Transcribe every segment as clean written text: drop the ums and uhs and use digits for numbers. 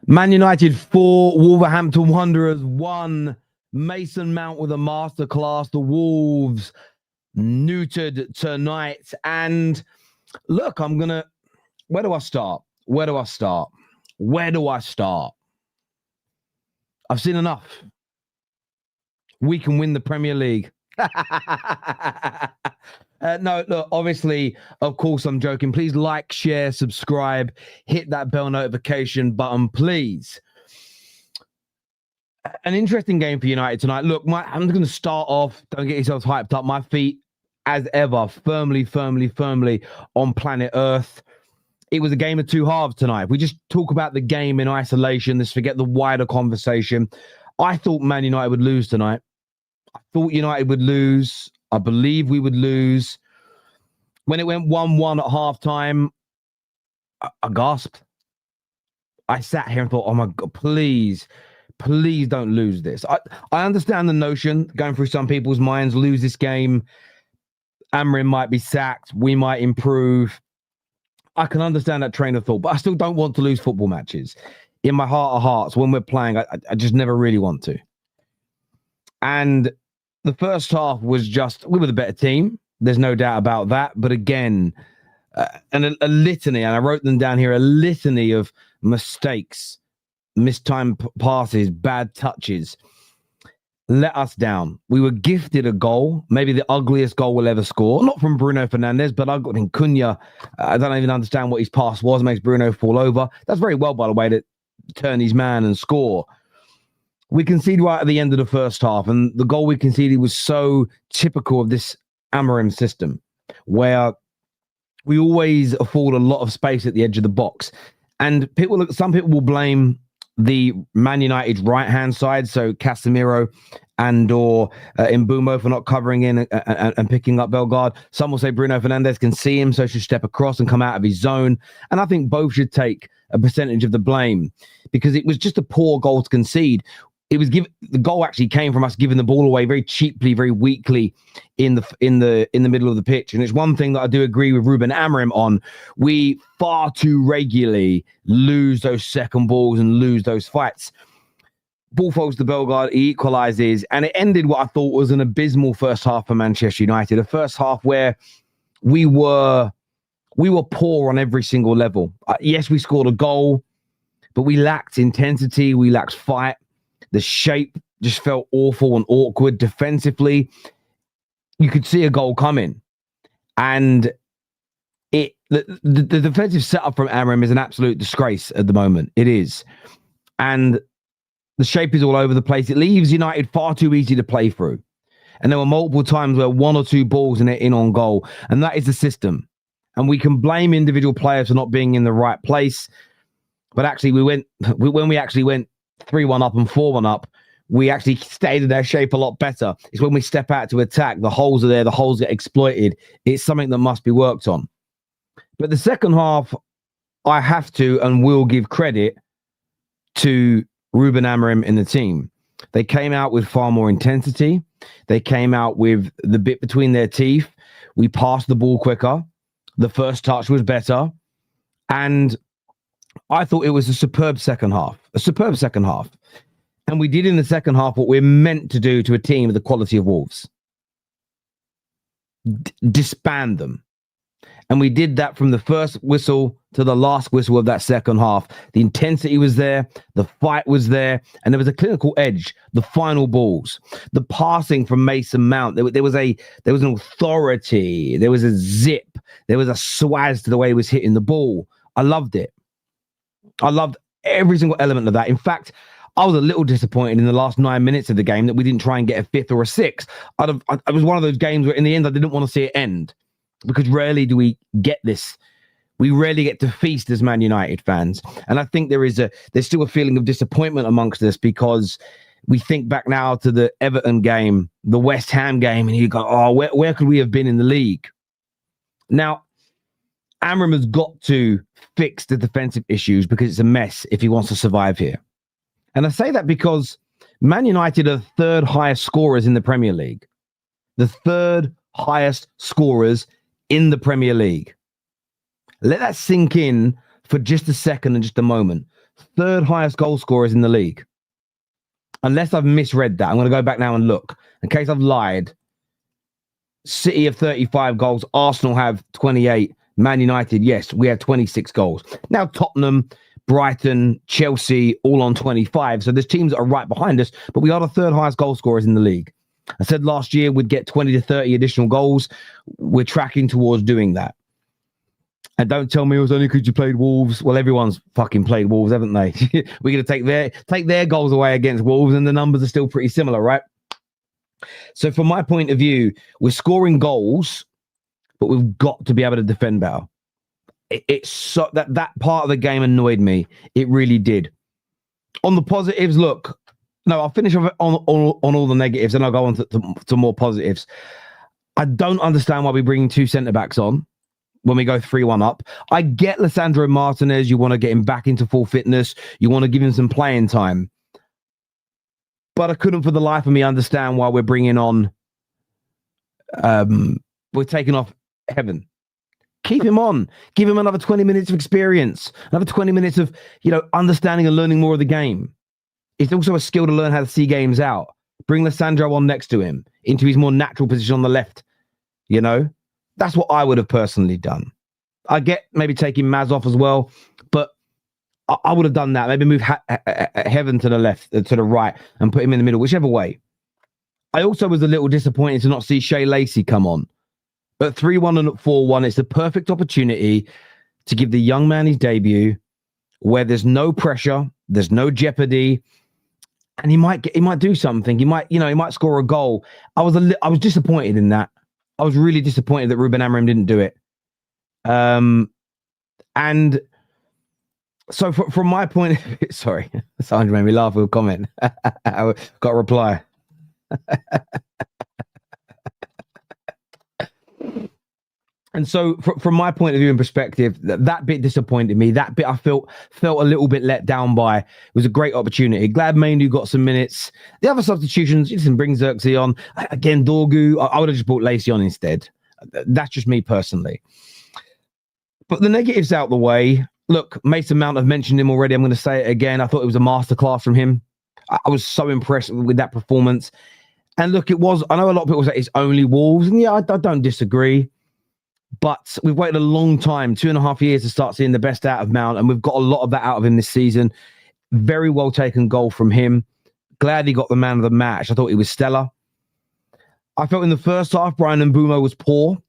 Man United 4, Wolverhampton Wanderers 1. Mason Mount with a masterclass. The Wolves neutered tonight. And look, where do I start? I've seen enough. We can win the Premier League. No, look, obviously, of course, I'm joking. Please like, share, subscribe, hit that bell notification button, please. An interesting game for United tonight. Look, I'm going to start off. Don't get yourselves hyped up. My feet, as ever, firmly on planet Earth. It was a game of two halves tonight. We just talk about the game in isolation. Let's forget the wider conversation. I thought Man United would lose tonight. I thought United would lose. I believe we would lose. When it went 1-1 at halftime, I gasped. I sat here and thought, oh my God, please don't lose this. I understand the notion going through some people's minds, lose this game. Amorim might be sacked. We might improve. I can understand that train of thought, but I still don't want to lose football matches. In my heart of hearts, when we're playing, I just never really want to. And the first half was we were the better team. There's no doubt about that. But again, and a litany, and I wrote them down here, a litany of mistakes, mistimed passes, bad touches, let us down. We were gifted a goal, maybe the ugliest goal we'll ever score. Not from Bruno Fernandes, but I got in Cunha. I don't even understand what his pass was. Makes Bruno fall over. That's very well, by the way, to turn his man and score. We conceded right at the end of the first half, and the goal we conceded was so typical of this Amorim system, where we always afford a lot of space at the edge of the box. And some people will blame the Man United right-hand side, so Casemiro and/or Mbeumo for not covering in and picking up Bellegarde. Some will say Bruno Fernandes can see him, so should step across and come out of his zone. And I think both should take a percentage of the blame, because it was just a poor goal to concede. The goal actually came from us giving the ball away very cheaply, very weakly in the middle of the pitch. And it's one thing that I do agree with Ruben Amorim on. We far too regularly lose those second balls and lose those fights. Ball falls to Bellegarde, he equalises, and it ended what I thought was an abysmal first half for Manchester United. A first half where we were poor on every single level. Yes, we scored a goal, but we lacked intensity, we lacked fight. The shape just felt awful and awkward defensively. You could see a goal coming. And the defensive setup from Amorim is an absolute disgrace at the moment. It is. And the shape is all over the place. It leaves United far too easy to play through. And there were multiple times where one or two balls and they're in on goal. And that is the system. And we can blame individual players for not being in the right place. But actually, when we actually went 3-1 up and 4-1 up, we actually stayed in their shape a lot better. It's when we step out to attack, the holes are there, the holes get exploited. It's something that must be worked on. But the second half, I have to and will give credit to Ruben Amorim and the team. They came out with far more intensity. They came out with the bit between their teeth. We passed the ball quicker. The first touch was better. And I thought it was a superb second half. And we did in the second half what we're meant to do to a team of the quality of Wolves. Disband them. And we did that from the first whistle to the last whistle of that second half. The intensity was there. The fight was there. And there was a clinical edge. The final balls. The passing from Mason Mount. There was an authority. There was a zip. There was a swaz to the way he was hitting the ball. I loved it. I loved every single element of that. In fact, I was a little disappointed in the last 9 minutes of the game that we didn't try and get a fifth or a sixth. It was one of those games where in the end, I didn't want to see it end, because rarely do we get this. We rarely get to feast as Man United fans. And I think there's still a feeling of disappointment amongst us, because we think back now to the Everton game, the West Ham game, and you go, oh, where could we have been in the league? Now, Amorim has got to fix the defensive issues, because it's a mess if he wants to survive here. And I say that because Man United are the third highest scorers in the Premier League. The third highest scorers in the Premier League. Let that sink in for just a second and just a moment. third highest goal scorers in the league. Unless I've misread that, I'm going to go back now and look. In case I've lied, City have 35 goals, Arsenal have 28, Man United, yes, we have 26 goals. Now Tottenham, Brighton, Chelsea, all on 25. So there's teams that are right behind us, but we are the third highest goal scorers in the league. I said last year we'd get 20 to 30 additional goals. We're tracking towards doing that. And don't tell me it was only because you played Wolves. Well, everyone's fucking played Wolves, haven't they? We're going to take their goals away against Wolves, and the numbers are still pretty similar, right? So from my point of view, we're scoring goals, but we've got to be able to defend better. It's so that part of the game annoyed me. It really did. On the positives, look, no, I'll finish on all the negatives, and I'll go on to more positives. I don't understand why we're bringing two centre-backs on when we go 3-1 up. I get Lisandro Martinez. You want to get him back into full fitness. You want to give him some playing time. But I couldn't for the life of me understand why we're bringing on... we're taking off Heaven. Keep him on. Give him another 20 minutes of experience. Another 20 minutes of, understanding and learning more of the game. It's also a skill to learn how to see games out. Bring Lisandro on next to him into his more natural position on the left. That's what I would have personally done. I get maybe taking Maz off as well, but I would have done that. Maybe move Heaven to the left, to the right, and put him in the middle, whichever way. I also was a little disappointed to not see Shea Lacey come on. At 3-1 and at 4-1, it's the perfect opportunity to give the young man his debut, where there's no pressure, there's no jeopardy, and he might do something. He might score a goal. I was disappointed in that. I was really disappointed that Ruben Amorim didn't do it. And so from my point, sorry, Sandra made me laugh with a comment. I got a reply. And so from my point of view and perspective, that bit disappointed me. That bit I felt a little bit let down by. It was a great opportunity. Glad Mainu got some minutes. The other substitutions, you didn't bring Xerxes on. Again, Dorgu, I would have just brought Lacey on instead. That's just me personally. But the negatives out the way. Look, Mason Mount, I've mentioned him already. I'm going to say it again. I thought it was a masterclass from him. I was so impressed with that performance. And look, it was, I know a lot of people say it's only Wolves. And yeah, I don't disagree. But we've waited a long time, 2.5 years, to start seeing the best out of Mount, and we've got a lot of that out of him this season. Very well taken goal from him. Glad he got the man of the match. I thought he was stellar. I felt in the first half, Brian Mbeumo was poor.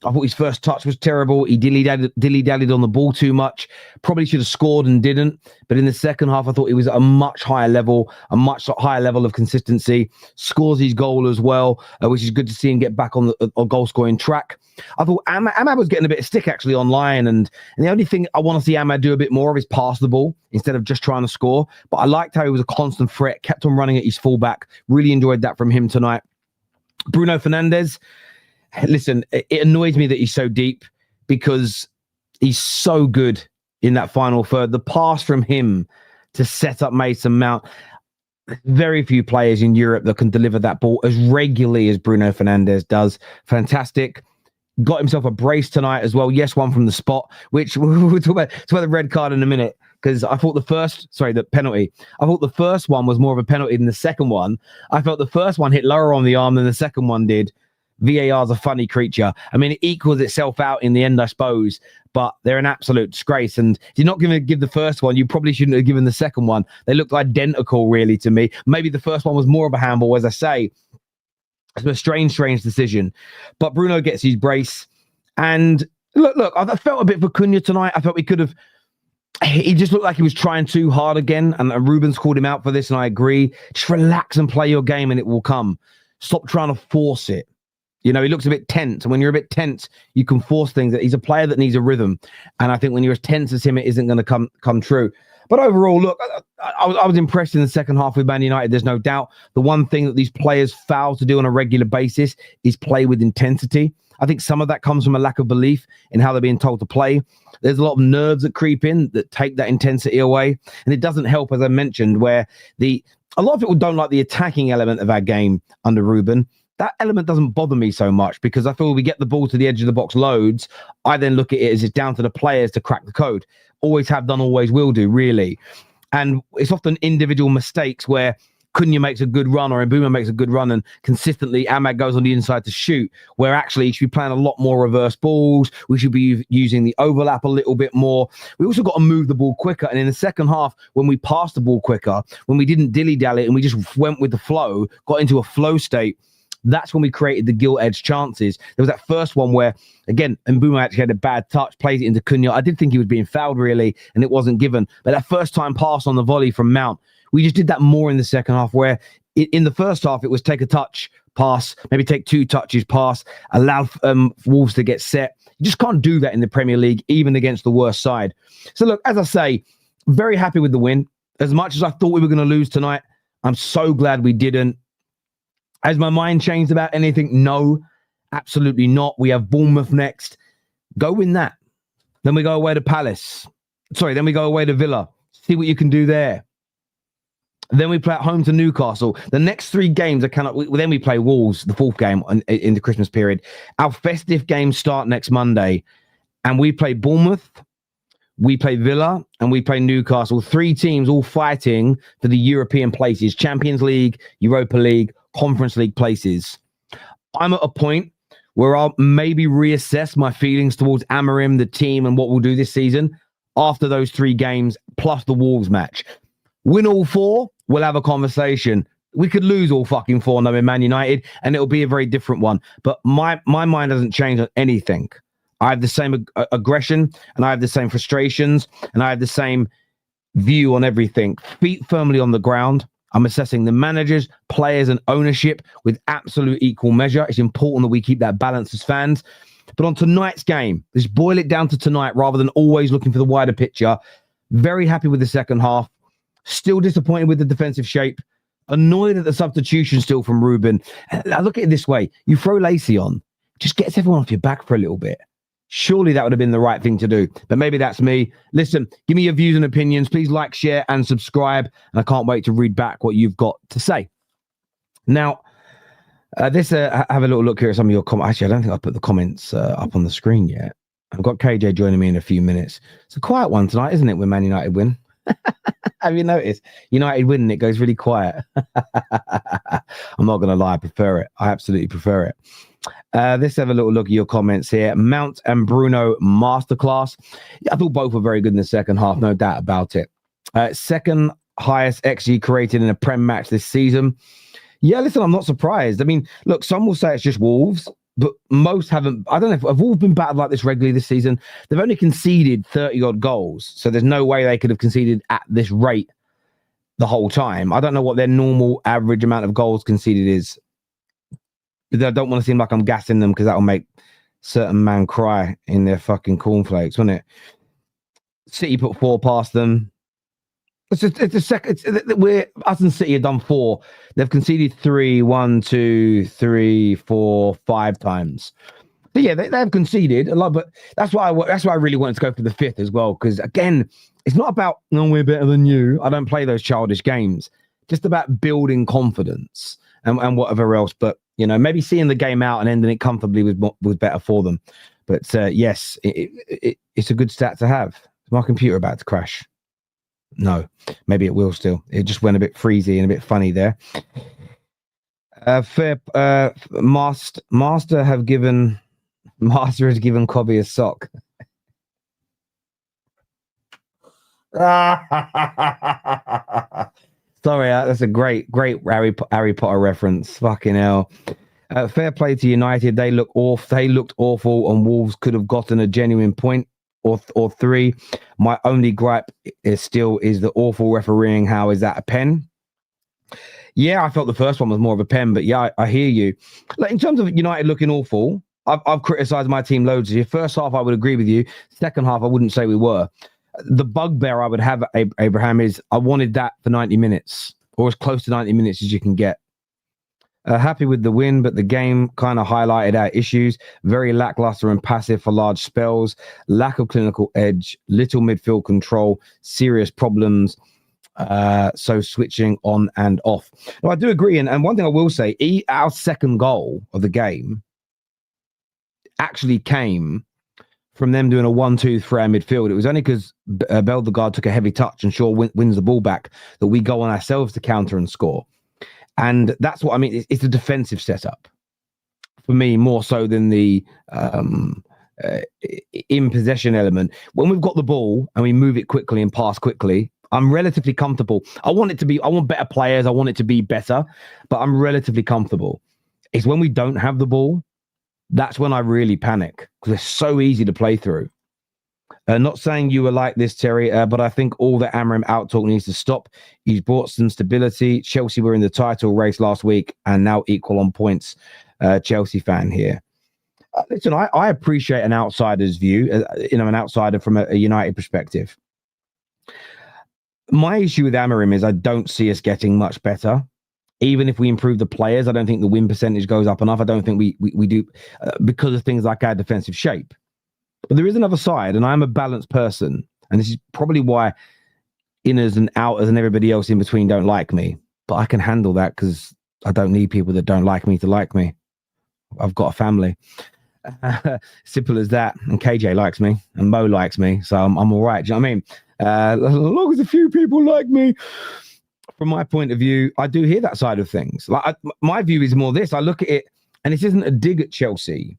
I thought his first touch was terrible. He dilly-dallied on the ball too much. Probably should have scored and didn't. But in the second half, I thought he was at a much higher level of consistency. Scores his goal as well, which is good to see him get back on the goal-scoring track. I thought Ahmad was getting a bit of stick actually online. And the only thing I want to see Ahmad do a bit more of is pass the ball instead of just trying to score. But I liked how he was a constant threat, kept on running at his fullback. Really enjoyed that from him tonight. Bruno Fernandes. Listen, it annoys me that he's so deep because he's so good in that final third. The pass from him to set up Mason Mount, very few players in Europe that can deliver that ball as regularly as Bruno Fernandes does. Fantastic. Got himself a brace tonight as well. Yes, one from the spot, which we'll talk about the red card in a minute, because I thought the penalty. I thought the first one was more of a penalty than the second one. I felt the first one hit lower on the arm than the second one did. VAR's a funny creature. I mean, it equals itself out in the end, I suppose, but they're an absolute disgrace. And if you're not going to give the first one, you probably shouldn't have given the second one. They looked identical, really, to me. Maybe the first one was more of a handball, as I say. It's a strange decision. But Bruno gets his brace. And look, I felt a bit for Cunha tonight. I felt we could have... He just looked like he was trying too hard again. And Ruben's called him out for this, and I agree. Just relax and play your game, and it will come. Stop trying to force it. He looks a bit tense. And when you're a bit tense, you can force things. He's a player that needs a rhythm. And I think when you're as tense as him, it isn't going to come true. But overall, look, I was impressed in the second half with Man United. There's no doubt. The one thing that these players fail to do on a regular basis is play with intensity. I think some of that comes from a lack of belief in how they're being told to play. There's a lot of nerves that creep in that take that intensity away. And it doesn't help, as I mentioned, where a lot of people don't like the attacking element of our game under Ruben. That element doesn't bother me so much because I feel we get the ball to the edge of the box loads. I then look at it as it's down to the players to crack the code. Always have done, always will do, really. And it's often individual mistakes where Cunha makes a good run or Mbeumo makes a good run and consistently Ahmad goes on the inside to shoot, where actually you should be playing a lot more reverse balls. We should be using the overlap a little bit more. We also got to move the ball quicker. And in the second half, when we passed the ball quicker, when we didn't dilly-dally and we just went with the flow, got into a flow state, that's when we created the gilt-edged chances. There was that first one where, again, Mbeumo actually had a bad touch, plays it into Cunha. I did think he was being fouled, really, and it wasn't given. But that first time pass on the volley from Mount, we just did that more in the second half, where in the first half, it was take a touch, pass, maybe take 2 touches, pass, allow Wolves to get set. You just can't do that in the Premier League, even against the worst side. So, look, as I say, very happy with the win. As much as I thought we were going to lose tonight, I'm so glad we didn't. Has my mind changed about anything? No, absolutely not. We have Bournemouth next. Go win that. Then we go away to Palace. Then we go away to Villa. See what you can do there. Then we play at home to Newcastle. The next 3 games, then we play Wolves, the 4th game in the Christmas period. Our festive games start next Monday. And we play Bournemouth, we play Villa, and we play Newcastle. 3 teams all fighting for the European places. Champions League, Europa League, Conference League places. I'm at a point where I'll maybe reassess my feelings towards Amorim, the team, and what we'll do this season after those 3 games, plus the Wolves match. Win all 4, we'll have a conversation. We could lose all fucking 4 knowing Man United, and it'll be a very different one. But my mind doesn't change on anything. I have the same aggression, and I have the same frustrations, and I have the same view on everything. Feet firmly on the ground. I'm assessing the managers, players, and ownership with absolute equal measure. It's important that we keep that balance as fans. But on tonight's game, let's boil it down to tonight rather than always looking for the wider picture. Very happy with the second half. Still disappointed with the defensive shape. Annoyed at the substitution still from Ruben. I look at it this way. You throw Lacey on, just gets everyone off your back for a little bit. Surely that would have been the right thing to do. But maybe that's me. Listen, give me your views and opinions. Please like, share, and subscribe. And I can't wait to read back what you've got to say. Now, have a little look here at some of your comments. Actually, I don't think I put the comments up on the screen yet. I've got KJ joining me in a few minutes. It's a quiet one tonight, isn't it, when Man United win? Have you noticed? United win, it goes really quiet. I'm not going to lie, I prefer it. I absolutely prefer it. Let's have a little look at your comments here. Mount and Bruno Masterclass. I thought both were very good in the second half, no doubt about it. Second highest XG created in a Prem match this season. Yeah, listen, I'm not surprised. I mean, look, some will say it's just Wolves, but most haven't. I don't know if have Wolves been battered like this regularly this season. They've only conceded 30-odd goals, so there's no way they could have conceded at this rate the whole time. I don't know what their normal average amount of goals conceded is. But I don't want to seem like I'm gassing them because that'll make certain man cry in their fucking cornflakes, won't it? City put 4 past them. It's a second. Us and City have done 4. They've conceded 3, 1, 2, 3, 4, 5 times. So yeah, they've conceded a lot, but that's why I really wanted to go for the 5th as well. Because again, it's not about we're better than you. I don't play those childish games. Just about building confidence and whatever else. But maybe seeing the game out and ending it comfortably was better for them. But yes, it's a good stat to have. Is my computer about to crash? No, maybe it will still. It just went a bit freezy and a bit funny there. Master has given Cobby a sock. Sorry, that's a great Harry Potter reference. Fucking hell. Fair play to United. They looked awful, and Wolves could have gotten a genuine point or 3. My only gripe is the awful refereeing. How is that a pen? Yeah, I felt the first one was more of a pen, but yeah, I hear you. Like in terms of United looking awful, I've criticised my team loads. The first half, I would agree with you. Second half, I wouldn't say we were. The bugbear I would have, Abraham, is I wanted that for 90 minutes or as close to 90 minutes as you can get. Happy with the win, but the game kind of highlighted our issues. Very lackluster and passive for large spells. Lack of clinical edge. Little midfield control. Serious problems. So switching on and off. Now, I do agree. And one thing I will say, our second goal of the game actually came from them doing a 1-2-3 midfield. It was only because Beldegaard took a heavy touch and Shaw wins the ball back that we go on ourselves to counter and score. And that's what I mean. It's a defensive setup for me, more so than the in possession element. When we've got the ball and we move it quickly and pass quickly, I'm relatively comfortable. I want better players. I want it to be better, but I'm relatively comfortable. It's when we don't have the ball, that's when I really panic, because it's so easy to play through. Not saying you were like this, Terry, but I think all the Amorim out-talk needs to stop. He's brought some stability. Chelsea were in the title race last week and now equal on points. Chelsea fan here. Listen, I appreciate an outsider's view, an outsider from a United perspective. My issue with Amorim is I don't see us getting much better. Even if we improve the players, I don't think the win percentage goes up enough. I don't think we do because of things like our defensive shape. But there is another side, and I'm a balanced person. And this is probably why inners and outers and everybody else in between don't like me. But I can handle that because I don't need people that don't like me to like me. I've got a family. Simple as that. And KJ likes me, and Mo likes me. So I'm all right. Do you know what I mean? As long as a few people like me. From my point of view, I do hear that side of things. My view is more this. I look at it, and this isn't a dig at Chelsea.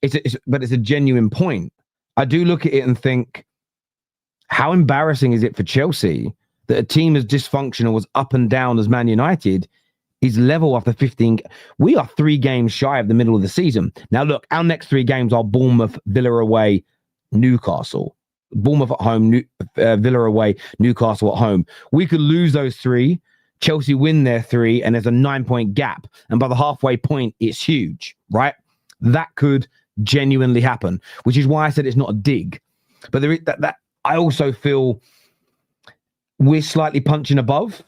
But it's a genuine point. I do look at it and think, how embarrassing is it for Chelsea that a team as dysfunctional as up and down as Man United is level after 15. We are 3 games shy of the middle of the season. Now, look, our next 3 games are Bournemouth, Villa away, Newcastle. Bournemouth at home, Villa away, Newcastle at home. We could lose those 3. Chelsea win their 3, and there's a 9-point gap. And by the halfway point, it's huge, right? That could genuinely happen, which is why I said it's not a dig. But there is that I also feel we're slightly punching above.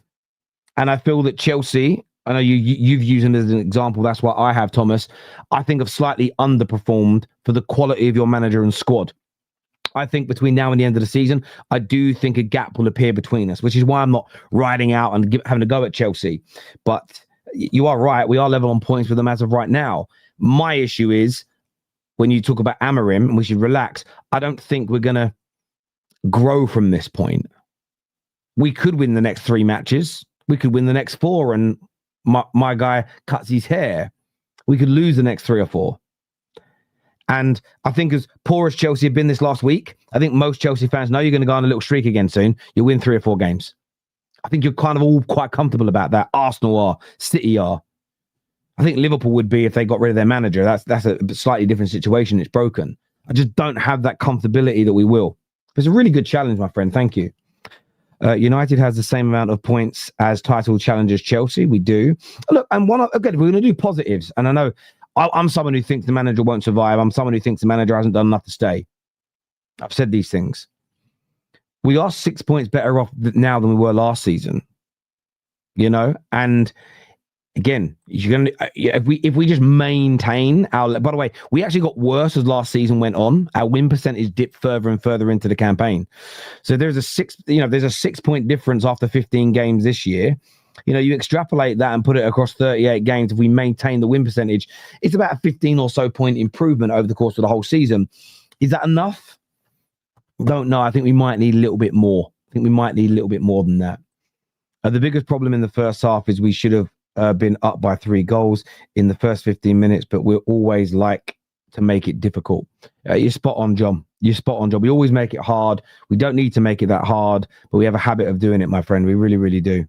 And I feel that Chelsea, I know you've used them as an example. That's what I have, Thomas. I think have slightly underperformed for the quality of your manager and squad. I think between now and the end of the season, I do think a gap will appear between us, which is why I'm not riding out and having a go at Chelsea. But you are right. We are level on points with them as of right now. My issue is when you talk about Amorim, and we should relax, I don't think we're going to grow from this point. We could win the next 3 matches. We could win the next 4 and my guy cuts his hair. We could lose the next 3 or 4. And I think as poor as Chelsea have been this last week, I think most Chelsea fans know you're going to go on a little streak again soon. You'll win 3 or 4 games. I think you're kind of all quite comfortable about that. Arsenal are, City are. I think Liverpool would be if they got rid of their manager. That's a slightly different situation. It's broken. I just don't have that comfortability that we will. It's a really good challenge, my friend. Thank you. United has the same amount of points as title challengers Chelsea. We do. Look, and again, we're going to do positives. And I know I'm someone who thinks the manager won't survive. I'm someone who thinks the manager hasn't done enough to stay. I've said these things. We are 6 points better off now than we were last season. And again, if we just maintain our. By the way, we actually got worse as last season went on. Our win percentage dipped further and further into the campaign. So there's a 6-point difference after 15 games this year. You extrapolate that and put it across 38 games. If we maintain the win percentage, it's about a 15 or so point improvement over the course of the whole season. Is that enough? Don't know. I think we might need a little bit more. I think we might need a little bit more than that. The biggest problem in the first half is we should have been up by 3 goals in the first 15 minutes, but we're always like to make it difficult. You're spot on, John. You're spot on, John. We always make it hard. We don't need to make it that hard, but we have a habit of doing it, my friend. We really, really do.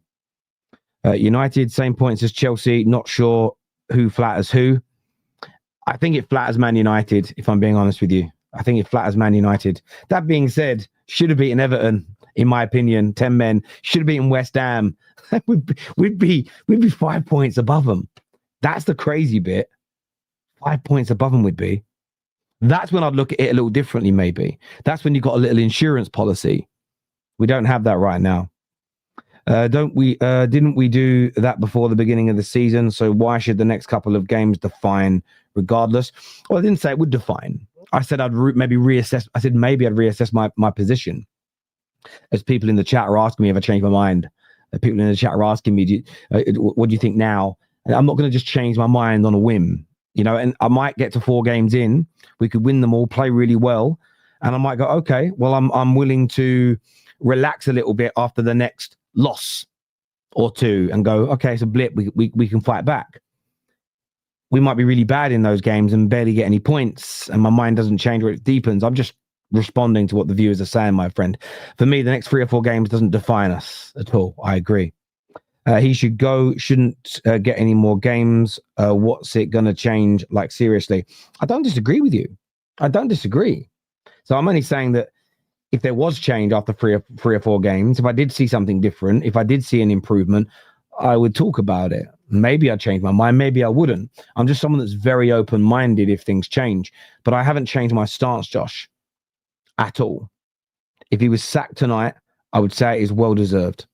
United, same points as Chelsea. Not sure who flatters who. I think it flatters Man United, if I'm being honest with you. I think it flatters Man United. That being said, should have beaten Everton, in my opinion. 10 men. Should have beaten West Ham. we'd be 5 points above them. That's the crazy bit. 5 points above them would be. That's when I'd look at it a little differently, maybe. That's when you've got a little insurance policy. We don't have that right now. Didn't we do that before the beginning of the season? So why should the next couple of games define regardless? Well, I didn't say it would define. I said I'd maybe reassess. I said maybe I'd reassess my position. As people in the chat are asking me if I changed my mind. People in the chat are asking me, what do you think now? And I'm not going to just change my mind on a whim, and I might get to 4 games in. We could win them all, play really well, And I might go, okay, well, I'm willing to relax a little bit after the next loss or two and go, okay, it's a blip. We can fight back. We might be really bad in those games and barely get any points, and my mind doesn't change or it deepens. I'm just responding to what the viewers are saying, my friend. For me, the next 3 or 4 games doesn't define us at all. I agree. He should go, shouldn't get any more games. What's it going to change? Like, seriously, I don't disagree with you. I don't disagree. So I'm only saying that if there was change after three or four games, if I did see something different, if I did see an improvement, I would talk about it. Maybe I'd change my mind. Maybe I wouldn't. I'm just someone that's very open-minded if things change. But I haven't changed my stance, Josh, at all. If he was sacked tonight, I would say it is well-deserved.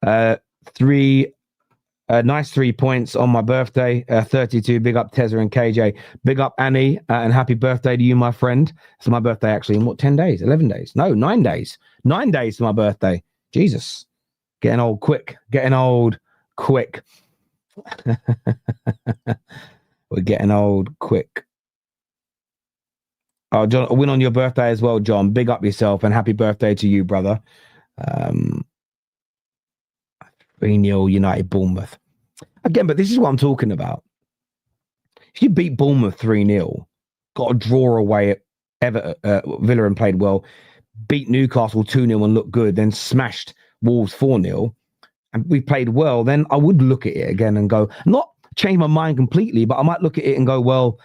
Nice 3 points on my birthday, 32. Big up Tezza and KJ. Big up Annie, and happy birthday to you, my friend. It's my birthday actually in 10 days? 11 days? No, 9 days. 9 days to my birthday. Jesus. Getting old quick. Getting old quick. We're getting old quick. Oh, John, a win on your birthday as well, John. Big up yourself and happy birthday to you, brother. 3-0 United Bournemouth. Again, but this is what I'm talking about. If you beat Bournemouth 3-0, got a draw away at Villa and played well, beat Newcastle 2-0 and looked good, then smashed Wolves 4-0, and we played well, then I would look at it again and go, not change my mind completely, but I might look at it and go, well,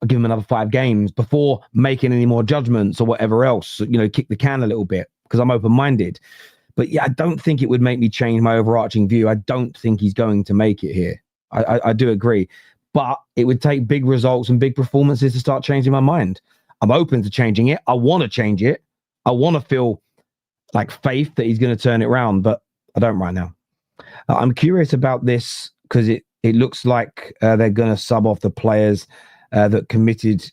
I'll give him another 5 games before making any more judgments or whatever else, kick the can a little bit because I'm open-minded. But yeah, I don't think it would make me change my overarching view. I don't think he's going to make it here. I do agree. But it would take big results and big performances to start changing my mind. I'm open to changing it. I want to change it. I want to feel like faith that he's going to turn it around, but I don't right now. I'm curious about this because it looks like they're going to sub off the players that committed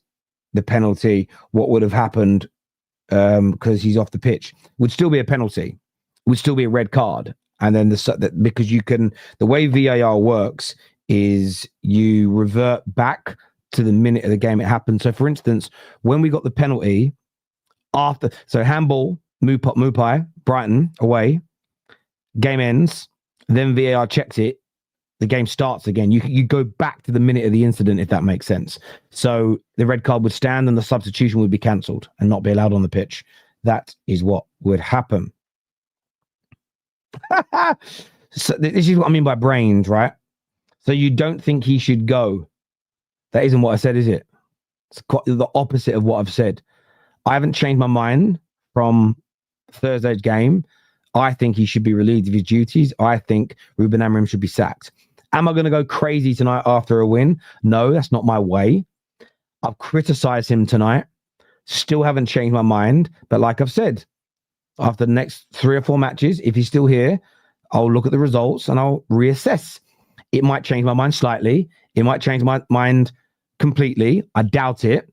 the penalty. What would have happened because he's off the pitch? Would still be a penalty. Would still be a red card. And then because the way VAR works is you revert back to the minute of the game it happened. So for instance, when we got the penalty handball, Mupai, Brighton away, game ends, then VAR checks it, the game starts again. You go back to the minute of the incident, if that makes sense. So the red card would stand and the substitution would be cancelled and not be allowed on the pitch. That is what would happen. So this is what I mean by brains, right? So you don't think he should go. That isn't what I said, is it? It's quite the opposite of what I've said. I haven't changed my mind from Thursday's game. I think he should be relieved of his duties. I think Ruben Amorim should be sacked. Am I going to go crazy tonight after a win? No, that's not my way. I've criticized him tonight. Still haven't changed my mind. But like I've said, after the next 3 or 4 matches, if he's still here, I'll look at the results and I'll reassess. It might change my mind slightly. It might change my mind completely. I doubt it.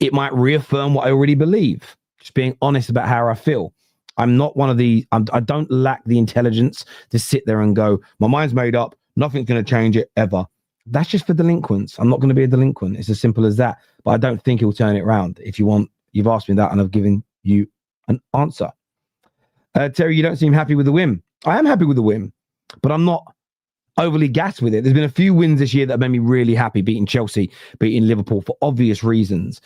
It might reaffirm what I already believe. Just being honest about how I feel. I'm not one of the... I don't lack the intelligence to sit there and go, my mind's made up. Nothing's going to change it ever. That's just for delinquents. I'm not going to be a delinquent. It's as simple as that. But I don't think he'll turn it around. If you want, you've asked me that and I've given you an answer. Terry, you don't seem happy with the win. I am happy with the win, but I'm not overly gassed with it. There's been a few wins this year that made me really happy. Beating Chelsea, beating Liverpool for obvious reasons.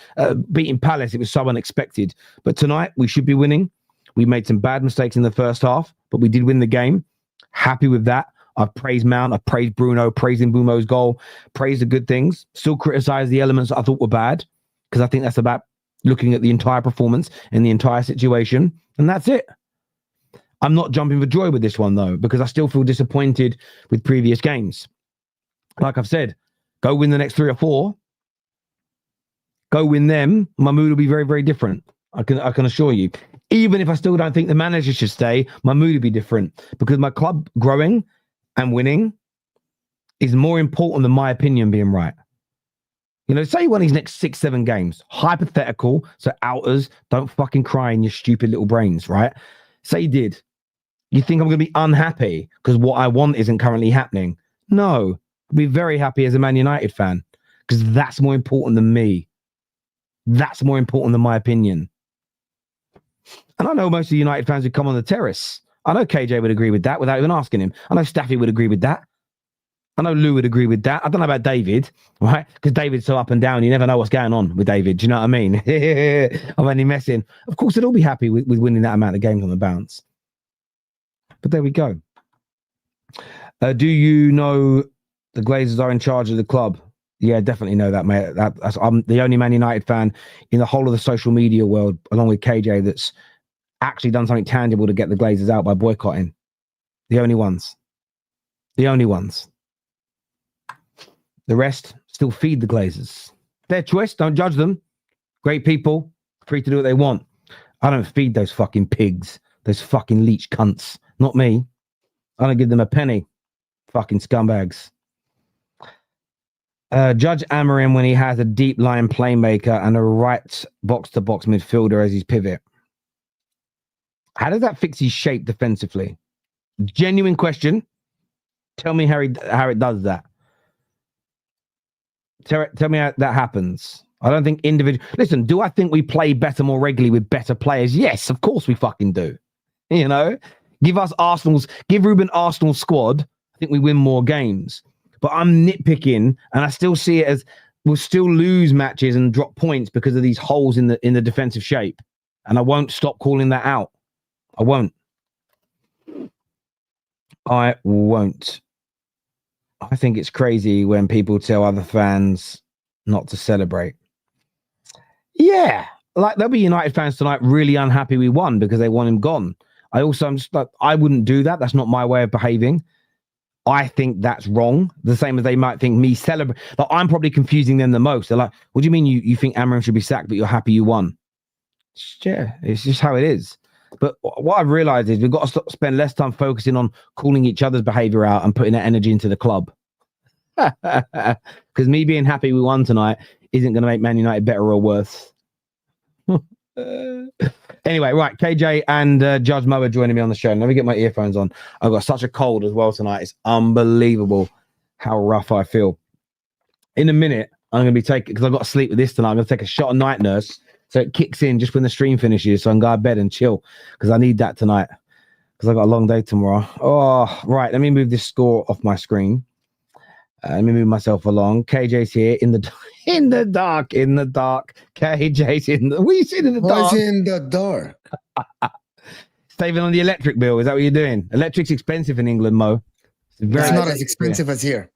Beating Palace, it was so unexpected. But tonight, we should be winning. We made some bad mistakes in the first half, but we did win the game. Happy with that. I've praised Mount. I've praised Bruno, praised Mbumo's goal, praised the good things. Still criticized the elements that I thought were bad, because I think that's about looking at the entire performance and the entire situation. And that's it. I'm not jumping for joy with this one, though, because I still feel disappointed with previous games. Like I've said, go win the next 3 or 4. Go win them. My mood will be very, very different. I can assure you. Even if I still don't think the manager should stay, my mood will be different because my club growing and winning is more important than my opinion being right. Say he won his next 6, 7 games. Hypothetical. So outers, don't fucking cry in your stupid little brains, right? Say he did. You think I'm going to be unhappy because what I want isn't currently happening? No. I'll be very happy as a Man United fan because that's more important than me. That's more important than my opinion. And I know most of the United fans who come on the terrace. I know KJ would agree with that without even asking him. I know Staffy would agree with that. I know Lou would agree with that. I don't know about David, right? Because David's so up and down. You never know what's going on with David. Do you know what I mean? I'm only messing. Of course, they'd all be happy with winning that amount of games on the bounce. But there we go. Do you know the Glazers are in charge of the club? Yeah, definitely know that, mate. I'm the only Man United fan in the whole of the social media world, along with KJ, that's actually done something tangible to get the Glazers out by boycotting. The only ones. The only ones. The rest still feed the Glazers. Their choice. Don't judge them. Great people. Free to do what they want. I don't feed those fucking pigs. Those fucking leech cunts. Not me. I don't give them a penny. Fucking scumbags. Judge Amorim when he has a deep line playmaker and a right box-to-box midfielder as his pivot. How does that fix his shape defensively? Genuine question. Tell me how it does that. Tell me how that happens. I don't think individual. Listen, do I think we play better more regularly with better players? Yes, of course we fucking do. You know, give Ruben Arsenal's squad. I think we win more games. But I'm nitpicking, and I still see it as we'll still lose matches and drop points because of these holes in the defensive shape. And I won't stop calling that out. I won't. I think it's crazy when people tell other fans not to celebrate. Yeah, like there'll be United fans tonight really unhappy we won because they want him gone. I'm just like, I wouldn't do that. That's not my way of behaving. I think that's wrong. The same as they might think me celebrate. Like, I'm probably confusing them the most. They're like, what do you mean you think Amorim should be sacked, but you're happy you won? Yeah, it's just how it is. But what I've realized is we've got to spend less time focusing on calling each other's behavior out and putting that energy into the club. Because me being happy we won tonight isn't going to make Man United better or worse. Anyway, right, KJ and Judge Mo are joining me on the show. Let me get my earphones on. I've got such a cold as well tonight. It's unbelievable how rough I feel. In a minute, I'm going to be taking, because I've got to sleep with this tonight, I'm going to take a shot of night nurse so it kicks in just when the stream finishes so I can go to bed and chill because I need that tonight because I've got a long day tomorrow. Oh, right, let me move this score off my screen. Let me move myself along. KJ's here in the dark. KJ's in the. What are you seeing in the dark? What's in the dark? Saving on the electric bill. Is that what you're doing? Electric's expensive in England, Mo. It's not as expensive as here.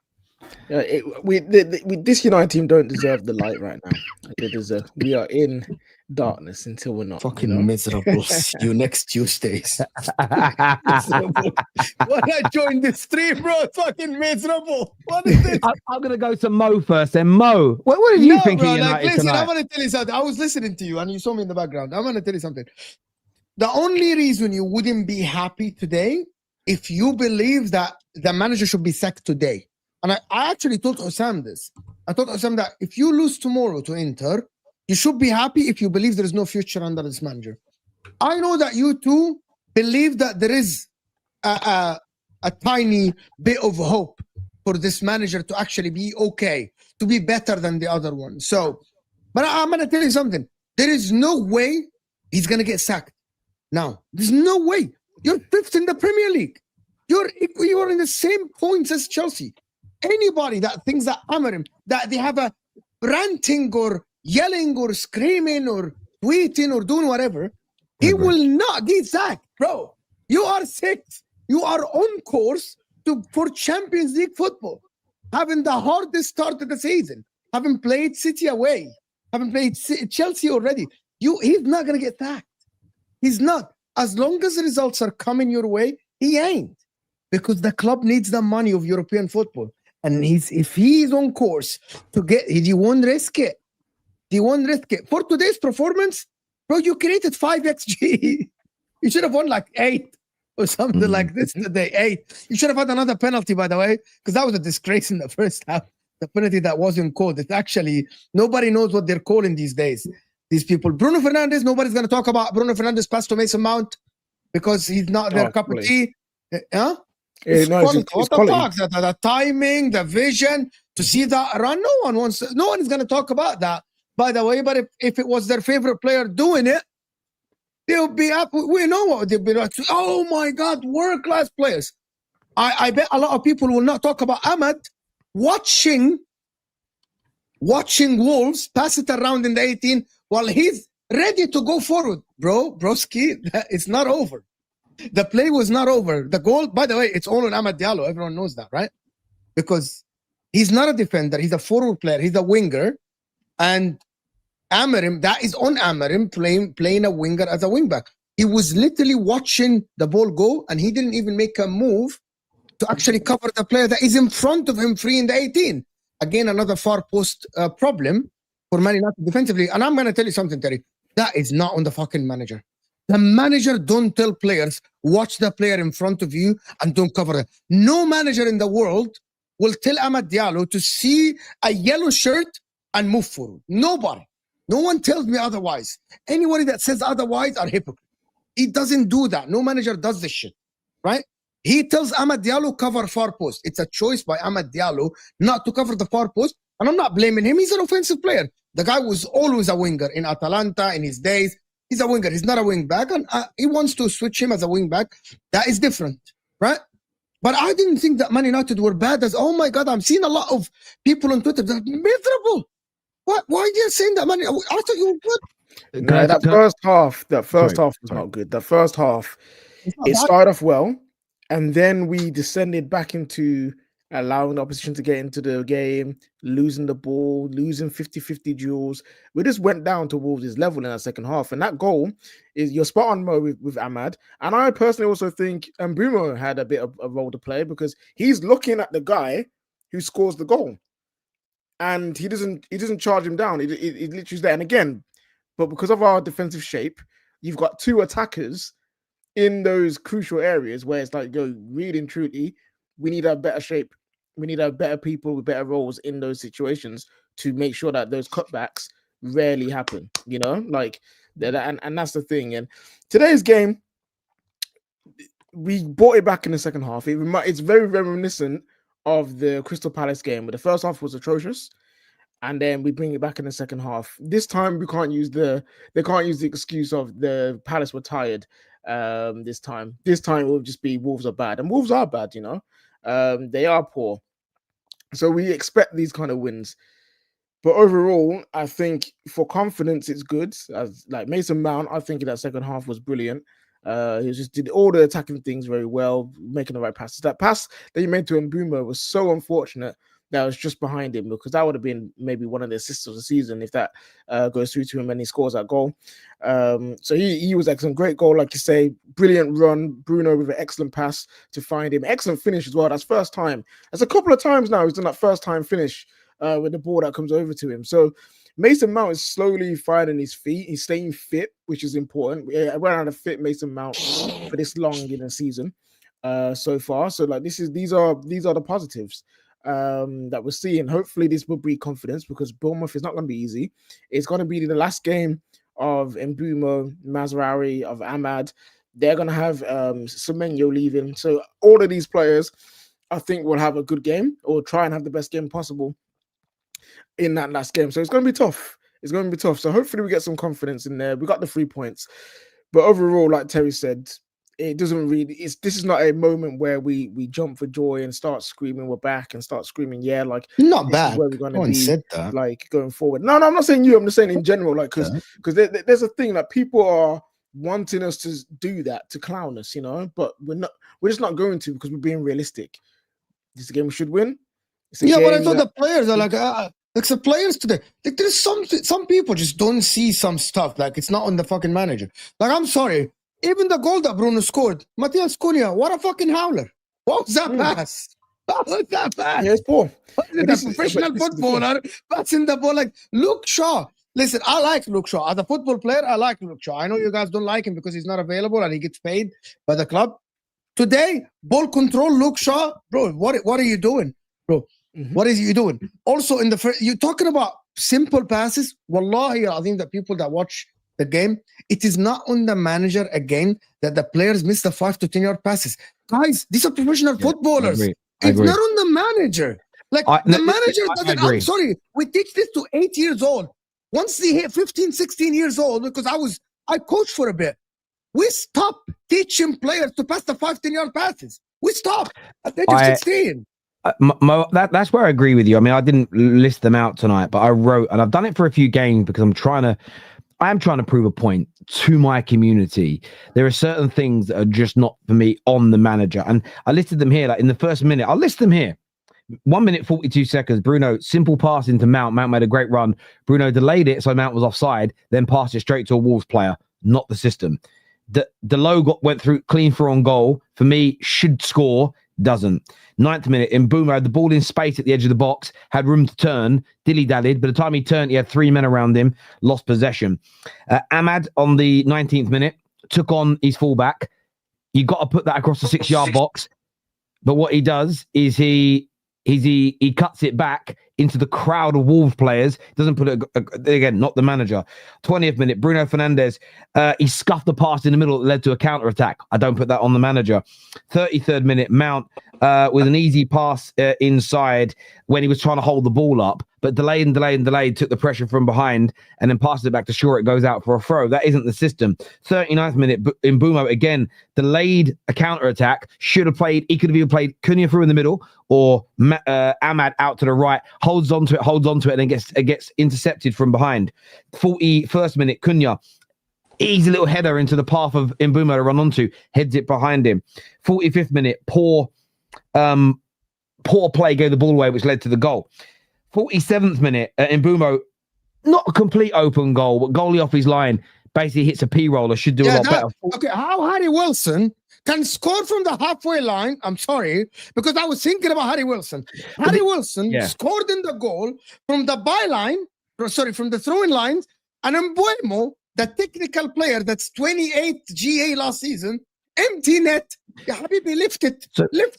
This United team don't deserve the light right now. They deserve. We are in darkness until we're not. Fucking miserable. See you next Tuesdays. When I joined the stream, bro, fucking miserable. What is this? I'm gonna go to Mo first. Then Mo, what did you think of United listen, tonight? I'm gonna tell you something. I was listening to you, and you saw me in the background. I'm gonna tell you something. The only reason you wouldn't be happy today if you believe that the manager should be sacked today. And I actually told Osam this. I told Osam that if you lose tomorrow to Inter, you should be happy if you believe there is no future under this manager. I know that you two believe that there is a tiny bit of hope for this manager to actually be okay, to be better than the other one. So, but I'm going to tell you something. There is no way he's going to get sacked. Now, there's no way. You're fifth in the Premier League. You're in the same points as Chelsea. Anybody that thinks that Amorim, that they have a ranting or yelling or screaming or tweeting or doing whatever, he will not get sacked, bro. You are sixth. You are on course for Champions League football, having the hardest start of the season, having played City away, having played Chelsea already. He's not going to get sacked. He's not. As long as the results are coming your way, he ain't. Because the club needs the money of European football. And if he's on course to get, he won't risk it. He won't risk it. For today's performance, bro, you created 5 XG. You should have won like 8 or something like this today. 8. You should have had another penalty, by the way, because that was a disgrace in the first half. The penalty that wasn't called. It's actually, nobody knows what they're calling these days. These people. Bruno Fernandes, nobody's going to talk about Bruno Fernandes pass to Mason Mount because he's not their cup of tea. Huh? It's quality. What the fuck? The timing, the vision, to see that run. No one is going to talk about that by the way. But if it was their favorite player doing it, they'll be up. We know what they'll be like. Oh my God, world-class players. I bet a lot of people will not talk about Ahmad watching Wolves pass it around in the 18 while he's ready to go forward. Broski, it's not over. The play was not over. The goal, by the way, it's all on Ahmad Diallo. Everyone knows that, right? Because he's not a defender. He's a forward player. He's a winger. And Amorim, that is on Amorim playing a winger as a wingback. He was literally watching the ball go, and he didn't even make a move to actually cover the player that is in front of him free in the 18. Again, another far post problem for Man United defensively. And I'm going to tell you something, Terry. That is not on the fucking manager. The manager don't tell players, watch the player in front of you and don't cover it. No manager in the world will tell Ahmad Diallo to see a yellow shirt and move forward. Nobody. No one tells me otherwise. Anybody that says otherwise are hypocrites. He doesn't do that. No manager does this shit, right? He tells Ahmad Diallo cover far post. It's a choice by Ahmad Diallo not to cover the far post. And I'm not blaming him. He's an offensive player. The guy was always a winger in Atalanta in his days. He's a winger. He's not a wing back. And he wants to switch him as a wing back. That is different, right? But I didn't think that Man United were bad as, oh my God, I'm seeing a lot of people on Twitter that are miserable. What? Why are you saying that, man? I thought you were good. No, that first half was not good. The first half, it started off well, and then we descended back into allowing the opposition to get into the game, losing the ball, losing 50-50 duels. We just went down to Wolves' level in that second half. And that goal is, you're spot on, Mo, with Ahmad. And I personally also think Mbeumo had a bit of a role to play, because he's looking at the guy who scores the goal. And he doesn't charge him down. He literally's there. And again, but because of our defensive shape, you've got two attackers in those crucial areas where it's like, yo, really and truly, we need a better shape. We need to have better people with better roles in those situations to make sure that those cutbacks rarely happen, you know, like that. And that's the thing. And today's game, we brought it back in the second half. It's very reminiscent of the Crystal Palace game, but the first half was atrocious. And then we bring it back in the second half. This time they can't use the excuse of the Palace were tired. This time it will just be Wolves are bad, and Wolves are bad, you know. They are poor, so we expect these kind of wins. But overall, I think for confidence, it's good. As like Mason Mount, I think in that second half was brilliant. He just did all the attacking things very well, making the right passes. That pass that he made to Mbeumo was so unfortunate that was just behind him, because that would have been maybe one of the assists of the season if that goes through to him and he scores that goal. So he was excellent. Great goal, like you say. Brilliant run. Bruno with an excellent pass to find him. Excellent finish as well. That's first time. That's a couple of times now he's done that first time finish with the ball that comes over to him. So Mason Mount is slowly finding his feet. He's staying fit, which is important. I ran out of fit Mason Mount for this long in the season so far. So like these are the positives that we're seeing. Hopefully this will breed confidence, because Bournemouth is not going to be easy. It's going to be the last game of Mbeumo, Mazraoui, of Ahmad. They're going to have Semenyo leaving. So all of these players, I think, will have a good game, or try and have the best game possible in that last game. So it's going to be tough. It's going to be tough. So hopefully we get some confidence in there. We got the 3 points. But overall, like Terry said, it doesn't really, this is not a moment where we jump for joy and start screaming we're back and start screaming, yeah, like not bad. Where we're going to be said that. Like going forward. No, I'm not saying you, I'm just saying in general, like because there's a thing that people are wanting us to do that, to clown us, you know, but we're just not going to, because we're being realistic. This is a game we should win. Yeah, but I thought the players are like the players today. Like there's some people just don't see some stuff. Like it's not on the fucking manager. Like I'm sorry, even the goal that Bruno scored, Matthias Cunha, what a fucking howler! What was that pass? What was that pass? Yeah, it's poor. A professional footballer passing the ball like Luke Shaw. Listen, I like Luke Shaw as a football player. I like Luke Shaw. I know you guys don't like him because he's not available and he gets paid by the club. Today, ball control, Luke Shaw, bro. What are you doing, bro? Mm-hmm. What is you doing? Also, in the first, you're talking about simple passes. Wallahi, I think that people that watch the game, it is not on the manager again that the players miss the 5 to 10 yard passes. Guys, these are professional footballers. I It's agree. not on the manager. Like the manager doesn't. I'm sorry, we teach this to 8 years old. Once they hit 15, 16 years old, because I coached for a bit, we stopped teaching players to pass the 5, 10-yard passes. We stopped at the age of 16. That's where I agree with you. I mean, I didn't list them out tonight, but I wrote, and I've done it for a few games because I am trying to prove a point to my community. There are certain things that are just not for me on the manager. And I listed them here, like in the first minute. I'll list them here. 1 minute, 42 seconds. Bruno, simple pass into Mount. Mount made a great run. Bruno delayed it, so Mount was offside, then passed it straight to a Wolves player, not the system. Delo went through clean for on goal. For me, should score, doesn't. 9th minute, Mbeumo had the ball in space at the edge of the box, had room to turn, dilly-dallied. By the time he turned, he had 3 men around him, lost possession. Ahmad on the 19th minute took on his fullback. You got to put that across the 6-yard box. But what he does is he cuts it back into the crowd of Wolves players. Doesn't put it again, not the manager. 20th minute, Bruno Fernandes, he scuffed the pass in the middle that led to a counter attack. I don't put that on the manager. 33rd minute, Mount with an easy pass inside when he was trying to hold the ball up, but delayed, took the pressure from behind and then passes it back to Shaw. It goes out for a throw. That isn't the system. 39th minute, Mbeumo again delayed a counter attack. Should have played. He could have either played Cunha through in the middle or Ahmad out to the right. Holds onto it, and then gets intercepted from behind. 41st minute, Cunha. Easy little header into the path of Mbeumo to run onto. Heads it behind him. 45th minute, poor play, gave the ball away, which led to the goal. 47th minute, Mbeumo, not a complete open goal, but goalie off his line, basically hits a P-roller, should do a lot better. Okay, how Harry Wilson can score from the halfway line, I'm sorry, because I was thinking about Harry Wilson. Harry Wilson scored in the goal from the from the throwing lines, and Mbeumo, the technical player that's 28 GA last season, empty net. Yeah, Habibi, lift it.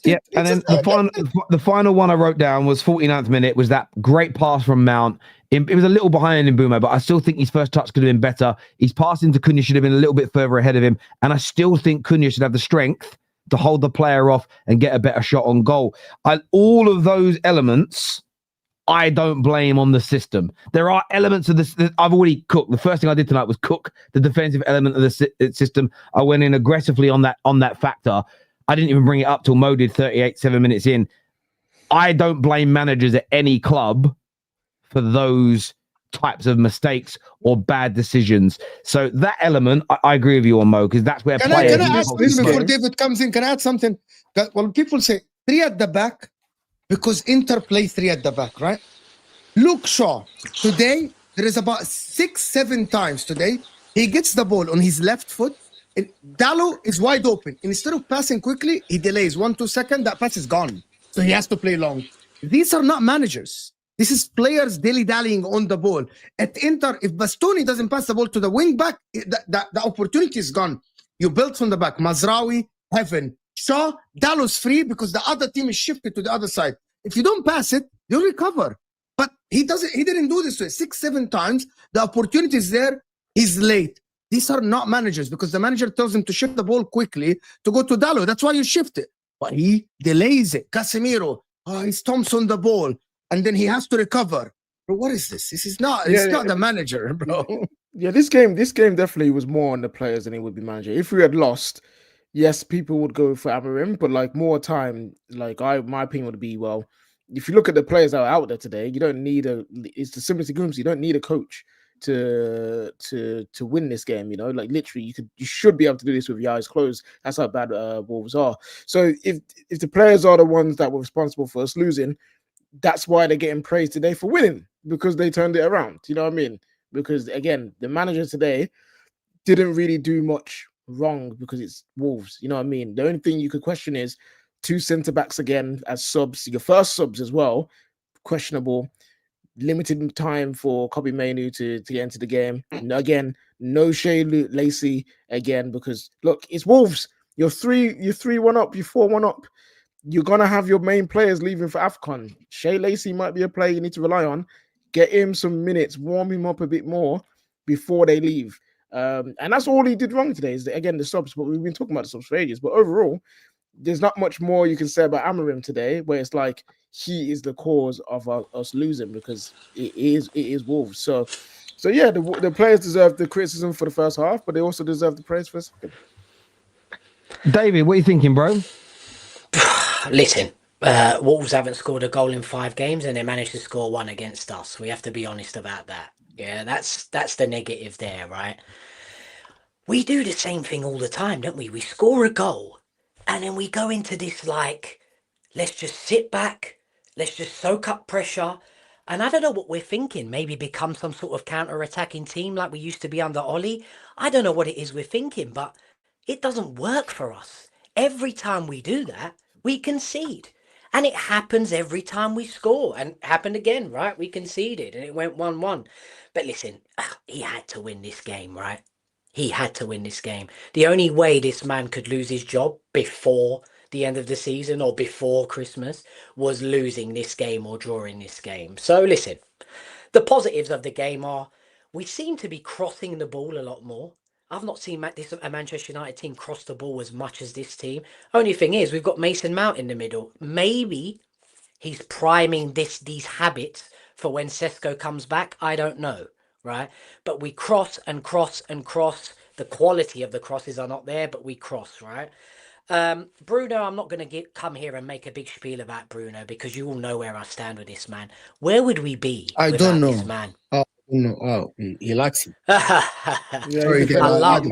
Yeah, and then the final one I wrote down was 49th minute, was that great pass from Mount. It was a little behind Mbeumo, but I still think his first touch could have been better. His passing to Cunha should have been a little bit further ahead of him, and I still think Cunha should have the strength to hold the player off and get a better shot on goal. All of those elements, I don't blame on the system. There are elements of this that I've already cooked. The first thing I did tonight was cook the defensive element of the system. I went in aggressively on that factor. I didn't even bring it up till Mo did 7 minutes in. I don't blame managers at any club for those types of mistakes or bad decisions. So that element, I agree with you on, Mo, because that's where players... Can I ask this before David comes in? Can I add something? Well, people say 3 at the back, because Inter play 3 at the back, right? Luke Shaw, today, there is about 6-7 times today, he gets the ball on his left foot, and Dalot is wide open. Instead of passing quickly, he delays 1-2 seconds, that pass is gone. So he has to play long. These are not managers. This is players dilly-dallying on the ball. At Inter, if Bastoni doesn't pass the ball to the wing back, the opportunity is gone. You build from the back. Mazraoui, Heaven, Shaw, Dalot's free because the other team is shifted to the other side. If you don't pass it, you'll recover. But he didn't do this to it. 6-7 times. The opportunity is there. He's late. These are not managers, because the manager tells him to shift the ball quickly to go to Dalot. That's why you shift it. But he delays it. Casemiro, he's Thompson the ball. And then he has to recover. But what is this? This is not. It's not the manager, bro. Yeah, this game definitely was more on the players than it would be manager. If we had lost, yes, people would go for Amorim, but like more time, like my opinion would be, well, if you look at the players that are out there today, you don't need it's the simplicity Grooms. You don't need a coach to win this game. You know, like literally, you should be able to do this with your eyes closed. That's how bad Wolves are. So if the players are the ones that were responsible for us losing, that's why they're getting praised today for winning, because they turned it around. You know what I mean? Because again, the manager today didn't really do much wrong because it's Wolves. You know what I mean? The only thing you could question is 2 centre backs again as subs, your first subs as well, questionable. Limited time for Kobe Mainu to get into the game. And again, no Shea Lacey again, because look, it's Wolves. You're 3-1 up, you're 4-1 up. You're gonna have your main players leaving for AFCON. Shea Lacey might be a player you need to rely on. Get him some minutes, warm him up a bit more before they leave. And that's all he did wrong today. Is again the subs, but we've been talking about the subs for ages. But overall, there's not much more you can say about Amorim today, where it's like he is the cause of us losing, because it is Wolves. So So yeah, the players deserve the criticism for the first half, but they also deserve the praise for the second. David, what are you thinking, bro? Listen, Wolves haven't scored a goal in 5 games, and they managed to score 1 against us. We have to be honest about that. Yeah, that's the negative there, right? We do the same thing all the time, don't we? We score a goal, and then we go into this like, let's just sit back, let's just soak up pressure. And I don't know what we're thinking. Maybe become some sort of counter-attacking team like we used to be under Ollie. I don't know what it is we're thinking, but it doesn't work for us. Every time we do that, we concede. And it happens every time we score. And happened again, right? We conceded and it went 1-1. But listen, he had to win this game, right? He had to win this game. The only way this man could lose his job before the end of the season or before Christmas was losing this game or drawing this game. So listen, the positives of the game are we seem to be crossing the ball a lot more. I've not seen a Manchester United team cross the ball as much as this team. Only thing is, we've got Mason Mount in the middle. Maybe he's priming these habits for when Sesko comes back. I don't know, right? But we cross and cross and cross. The quality of the crosses are not there, but we cross, right? Bruno, I'm not going to come here and make a big spiel about Bruno because you all know where I stand with this man. Where would we be without this man? No, he likes him. Sorry, Dave, I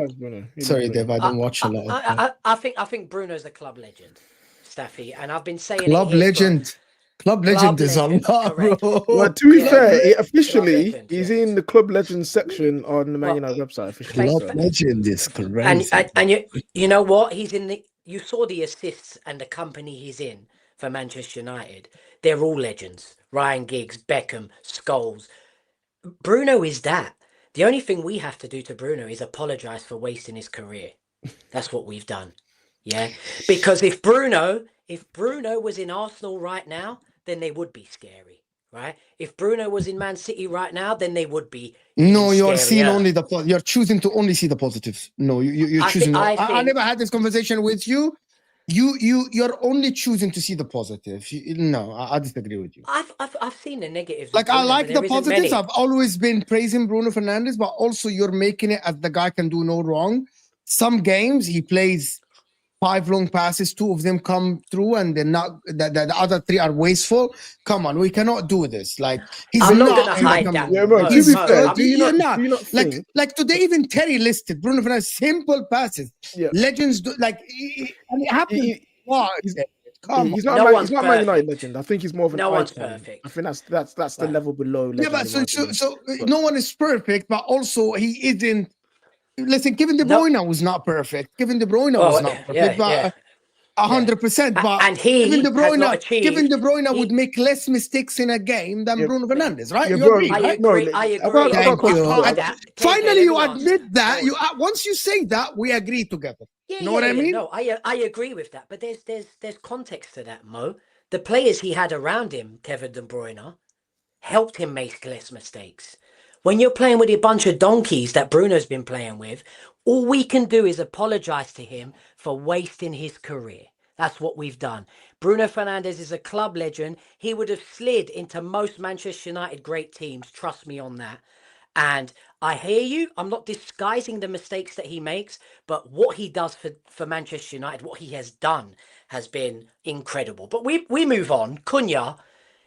Sorry, Dave, I don't watch a lot. I think Bruno's a club legend, Staffy, and I've been saying Club legend. Club legend is a lot, bro. Well, to be fair, officially, he's in the club legend section on the Man United website. Officially, Club legend is crazy. And you know what? He's in the. You saw the assists and the company he's in for Manchester United. They're all legends. Ryan Giggs, Beckham, Scholes. Bruno is that. The only thing we have to do to Bruno is apologise for wasting his career. That's what we've done. Yeah. Because if Bruno was in Arsenal right now, then they would be scary. Right? If Bruno was in Man City right now, then they would be. No, you are seeing only you're choosing to only see the positives. No, you're choosing. I never had this conversation with you. You're only choosing to see the positive. No, I disagree with you. I've seen the negatives. Like I like the positives. I've always been praising Bruno Fernandes, but also you're making it as the guy can do no wrong. Some games he plays 5 long passes, 2 of them come through, and they're not. The other 3 are wasteful. Come on, we cannot do this. Like I'm not gonna hide that. Yeah, bro. He's Do you not think? like today, even Terry listed Bruno Fernandes simple passes. Yeah. Legends do, like and it happens. He's not Man United legend. I think he's more of an icon. One's perfect. I think that's the level below legend. Yeah, but so no one is perfect, but also he isn't. Listen, Kevin De Bruyne was not perfect. Kevin De Bruyne was not perfect, but 100%. But and Kevin De Bruyne would make less mistakes in a game than Bruno Fernandes, right? Yeah, You agree, right? I agree. Thank you. Finally, you admit that. Once you say that, we agree together. Yeah, know what I mean? No, I agree with that. But there's context to that, Mo. The players he had around him, Kevin De Bruyne, helped him make less mistakes. When you're playing with a bunch of donkeys that Bruno's been playing with, all we can do is apologise to him for wasting his career. That's what we've done. Bruno Fernandes is a club legend. He would have slid into most Manchester United great teams. Trust me on that. And I hear you. I'm not disguising the mistakes that he makes, but what he does for Manchester United, what he has done has been incredible. But we move on. Cunha,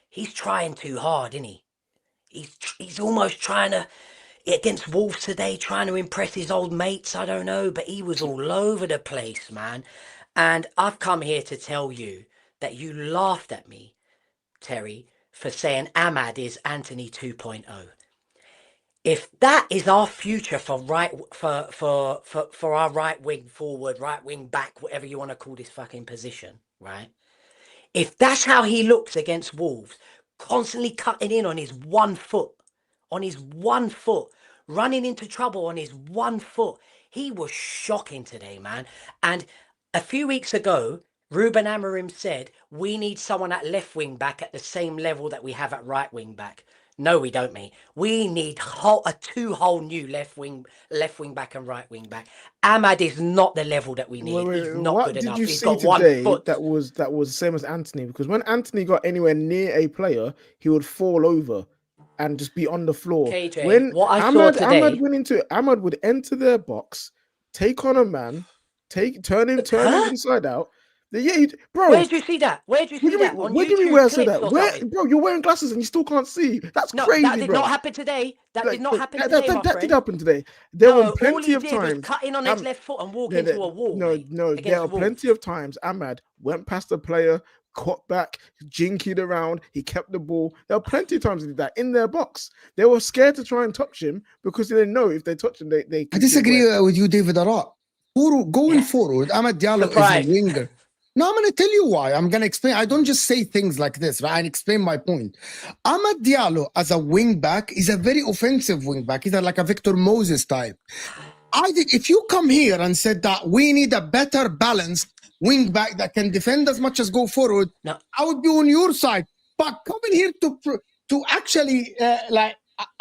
he's trying too hard, isn't he? He's almost trying to, against Wolves today, trying to impress his old mates. I don't know, but he was all over the place, man. And I've come here to tell you that you laughed at me, Terry, for saying Ahmad is Anthony 2.0. If that is our future for our right wing forward, right wing back, whatever you want to call this fucking position, right? If that's how he looks against Wolves, constantly cutting in on his 1 foot, running into trouble on his 1 foot. He was shocking today, man. And a few weeks ago, Ruben Amorim said, we need someone at left wing back at the same level that we have at right wing back. No, we don't, mate. We need a 2 whole new left wing back and right wing back. Ahmad is not the level that we need. He's not good enough. He's got 1 foot. That was the same as Anthony, because when Anthony got anywhere near a player, he would fall over. and just be on the floor. KJ, When what I saw today, Ahmad would enter their box, take on a man, turn him inside out. Bro. where did you see that? Where did you see that? On Where do you mean YouTube where I said clips that? or Where, something? bro, you're wearing glasses and you still can't see. That's crazy, that did bro. not happen today. That Like, did not happen that, today, that, my that friend. did happen today. There were all plenty he of did was times. cut in on his left foot and walk into a wall. No, mate, there against are Wolves. plenty of times Ahmad went past the player, caught back, jinkied around, he kept the ball. There are plenty of times he did that in their box. They were scared to try and touch him because they didn't know if they touch him, they I disagree with you, David Arap. Going forward, Ahmad Diallo Surprise. is a winger. No, I'm going to tell you why. I'm going to explain. I don't just say things like this, right? I explain my point. Ahmad Diallo as a wing back is a very offensive wing back. He's like a Victor Moses type. I think if you come here and said that we need a better balanced wing back that can defend as much as go forward, No. I would be on your side. But coming here to actually I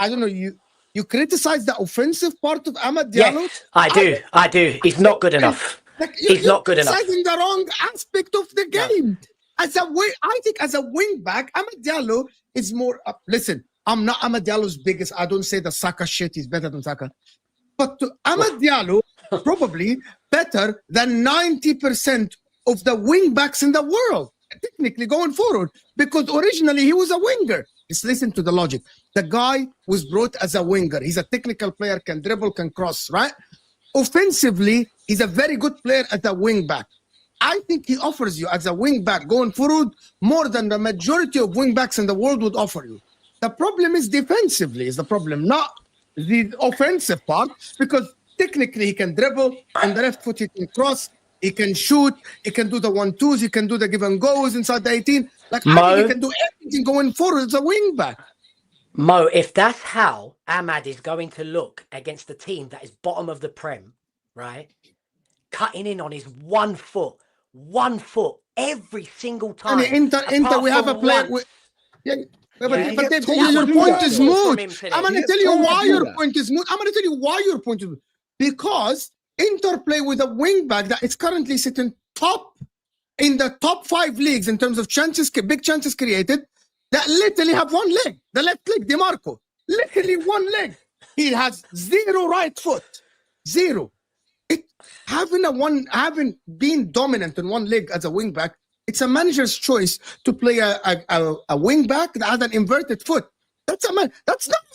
don't know, you criticize the offensive part of Ahmad Diallo. Yes, I do. He's not good enough. He's not good enough. He's in the wrong aspect of the game. I think as a wing back, Ahmad Diallo is more. Listen, I'm not Ahmad Diallo's biggest. I don't say the Saka shit is better than Saka, but Ahmad Diallo probably better than 90% of the wing backs in the world, technically going forward, because originally he was a winger. Just listen to the logic. The guy was brought as a winger. He's a technical player, can dribble, can cross, right? Offensively, he's a very good player at the wing back. I think he offers you as a wing back going forward more than the majority of wing backs in the world would offer you. The problem is defensively is the problem, not the offensive part, because technically he can dribble on the left foot, he can cross, he can shoot, he can do the 1-2s, he can do the give and goes inside the 18. I think he can do everything going forward as a wing back. Mo, if that's how Ahmad is going to look against the team that is bottom of the Prem, right? Cutting in on his 1 foot every single time. And Inter, we have a player. But your point is moot. I'm going to tell you why your point is moot. I'm going to tell you why your point is moot. Because Inter play with a wing back that is currently sitting in the top 5 leagues in terms of chances, big chances created, that literally have one leg, the left leg, DeMarco. Literally one leg. He has 0 right foot. 0. Having been dominant in one leg as a wing back, it's a manager's choice to play a wing back that has an inverted foot. That's not on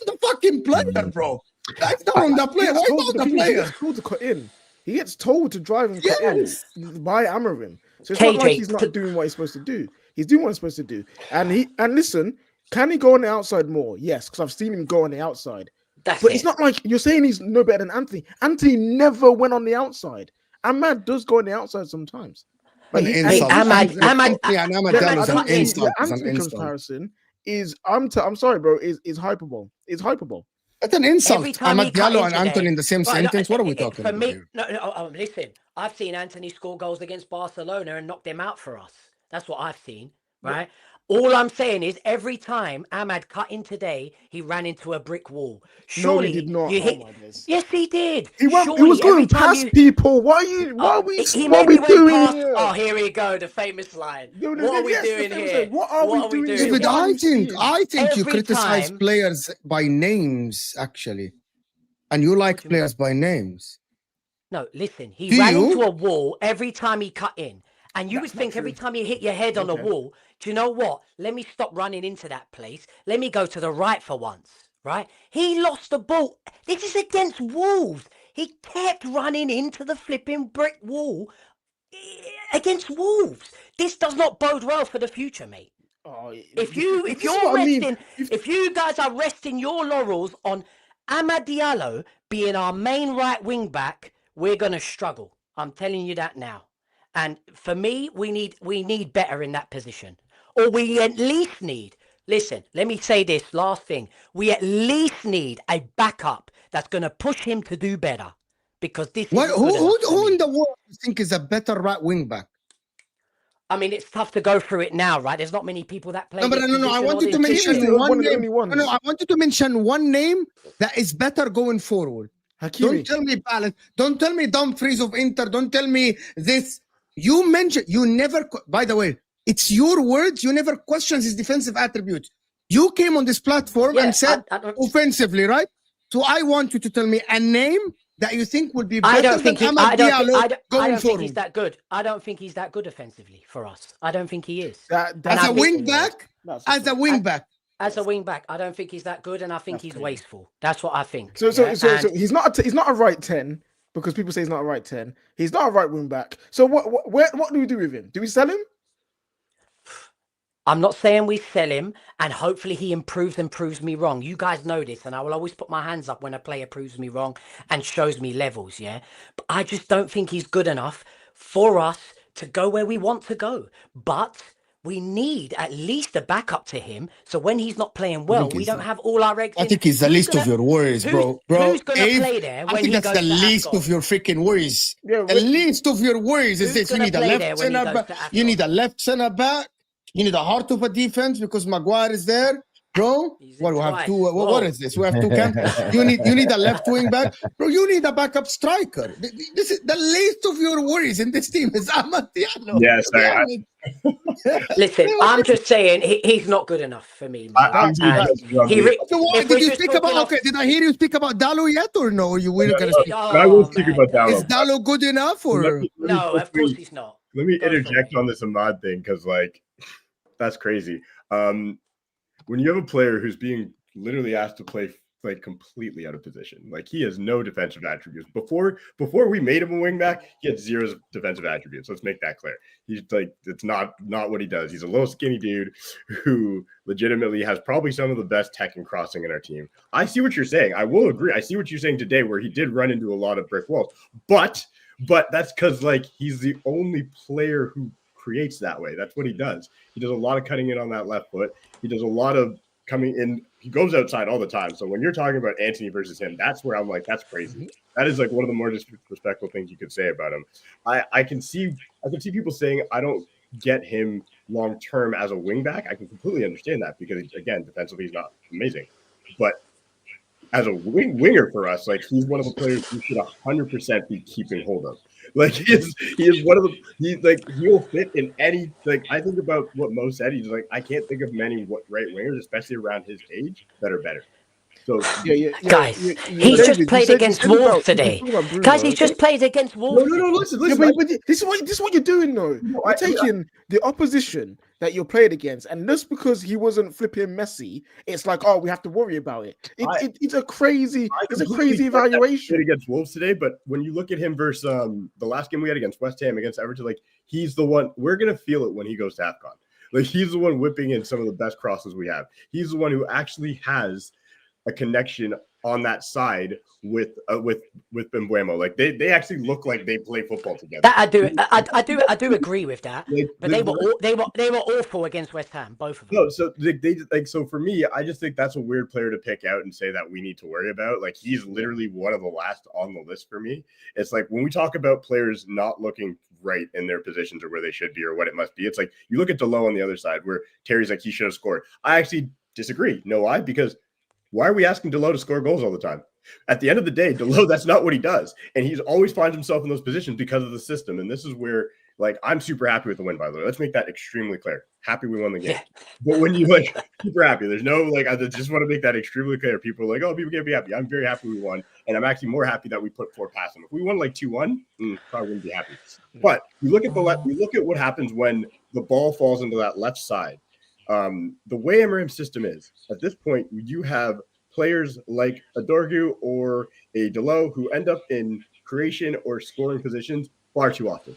the fucking player, bro. That's not on the player. Why not the player? He gets told to cut in. He gets told to drive and cut in by Amorim. So it's KJ, not like he's not doing what he's supposed to do. He's doing what he's supposed to do. And listen, can he go on the outside more? Yes, because I've seen him go on the outside. It's not like you're saying he's no better than Anthony. Anthony never went on the outside. Ahmad does go on the outside sometimes. But Ahmad Anthony comparison is I'm sorry, bro. Is hyperbole. It's hyperbole. That's an insult. Ahmad Diallo and Anthony in the same sentence. What are we talking about? For me, no, listen. I've seen Anthony score goals against Barcelona and knock them out for us. That's what I've seen, right? Yeah. All I'm saying is every time Ahmad cut in today, he ran into a brick wall. Surely no, he did not. Yes, he did. He was going past people. Why are we doing here? Oh, here we go. The famous line. What are we doing here? What are we doing? David, I think you criticize players by names, actually. And you like players by names. No, listen. He ran into a wall every time he cut in. And you would think every time you hit your head on a wall, do you know what? Let me stop running into that place. Let me go to the right for once, right? He lost the ball. This is against Wolves. He kept running into the flipping brick wall against Wolves. This does not bode well for the future, mate. If you guys are resting your laurels on Amad Diallo being our main right wing back, we're going to struggle. I'm telling you that now. And for me, we need better in that position. Or we at least need, listen, let me say this last thing. We at least need a backup that's going to push him to do better. Because this is who in the world do you think is a better right wing back? I mean, it's tough to go through it now, right? There's not many people that play. No. I want you to mention one name. No, I want you to mention one name that is better going forward. Hakimi. Don't tell me balance. Don't tell me Dumfries of Inter. Don't tell me this. You never, by the way, it's your words. You never question his defensive attributes. You came on this platform Yeah, and said I don't. offensively, right? So I want you to tell me a name that you think would be I better don't think than he. Amad Diallo I going don't think he's forward. that good. I don't think he's that good offensively for us. I don't think he is. As I a think- wing back, as a wing back. As a wing back, I don't think he's that good, and I think That's he's crazy. wasteful. That's what I think. So And he's not a right 10 because people say he's not a right 10. He's not a right wing back. So what do we do with him? Do we sell him? I'm not saying we sell him, and hopefully he improves and proves me wrong. You guys know this, and I will always put my hands up when a player proves me wrong and shows me levels, yeah? But I just don't think he's good enough for us to go where we want to go. But we need at least a backup to him, so when he's not playing well, we don't have all our eggs I in. think it's the Who's least gonna- of your worries, bro. Who's going to If- play there I when think he that's goes the to least AFCON? of your freaking worries. Yeah, The least of your worries is Who's this: you gonna need a play left there when he center goes back. to You AFCON? need a left center back. You need a heart of a defense because Maguire is there, bro. He's What in we have twice. two? What Whoa. is this? We have two camps. You need a left wing back, bro. You need a backup striker. This is the least of your worries in this team is Amad Diallo. Yeah, sorry. Listen, I'm just saying he's not good enough for me, man. I'm And he re- So what, if did we're you just speak talking about? off- Okay, did I hear you speak about Dallo yet, or no? You weren't gonna speak. I will speak man, about Is Dallo. Dallo good enough, Let or me No, of course he's not. Let me Go for interject it. on this Ahmad thing because, like, that's crazy. When you have a player who's being literally asked to play like completely out of position, like he has no defensive attributes. Before we made him a wingback, he had zero defensive attributes. Let's make that clear. He's like, it's not what he does. He's a little skinny dude who legitimately has probably some of the best tech and crossing in our team. I see what you're saying. I will agree. I see what you're saying today, where he did run into a lot of brick walls, but that's because like he's the only player who creates that way. That's what he does. He does a lot of cutting in on that left foot. He does a lot of coming in. He goes outside all the time. So when you're talking about Antony versus him, that's where I'm like, that's crazy. That is like one of the more disrespectful things you could say about him. I can see people saying I don't get him long term as a wingback. I can completely understand that because again, defensively he's not amazing, but as a winger for us, like he's one of the players we should 100% be keeping hold of. Like he is one of the he'll fit in any, like I think about what Mo said. He's like, I can't think of many right wingers, especially around his age, that are better. So Guys, he's just played against Wolves today. Guys, he's just played against Wolves. No, listen. But this is what you're doing, though. You're taking the opposition that you're playing against, and just because he wasn't flipping Messi, it's like, oh, we have to worry about it. It's a crazy evaluation against Wolves today. But when you look at him versus the last game we had against West Ham, against Everton, like he's the one we're gonna feel it when he goes to AFCON. Like he's the one whipping in some of the best crosses we have. He's the one who actually has a connection on that side with Mbeumo. Like they actually look like they play football together. That I do agree with that. But they were awful against West Ham, both of them. No, so so for me, I just think that's a weird player to pick out and say that we need to worry about. Like he's literally one of the last on the list for me. It's like when we talk about players not looking right in their positions or where they should be or what it must be, it's like you look at Delo on the other side where Terry's like he should have scored. I actually disagree. Know why? Because why are we asking Delo to score goals all the time? At the end of the day, Delo, that's not what he does. And he's always finds himself in those positions because of the system. And this is where, like, I'm super happy with the win, by the way. Let's make that extremely clear. Happy we won the game. Yeah. But when you, like, super happy, there's no, like, I just want to make that extremely clear. People are like, oh, people can't be happy. I'm very happy we won. And I'm actually more happy that we put 4 past them. If we won, like, 2-1, probably wouldn't be happy. But you look at you look at what happens when the ball falls into that left side. The way Amorim's system is, at this point, you have players like a Dorgu or a Delo who end up in creation or scoring positions far too often.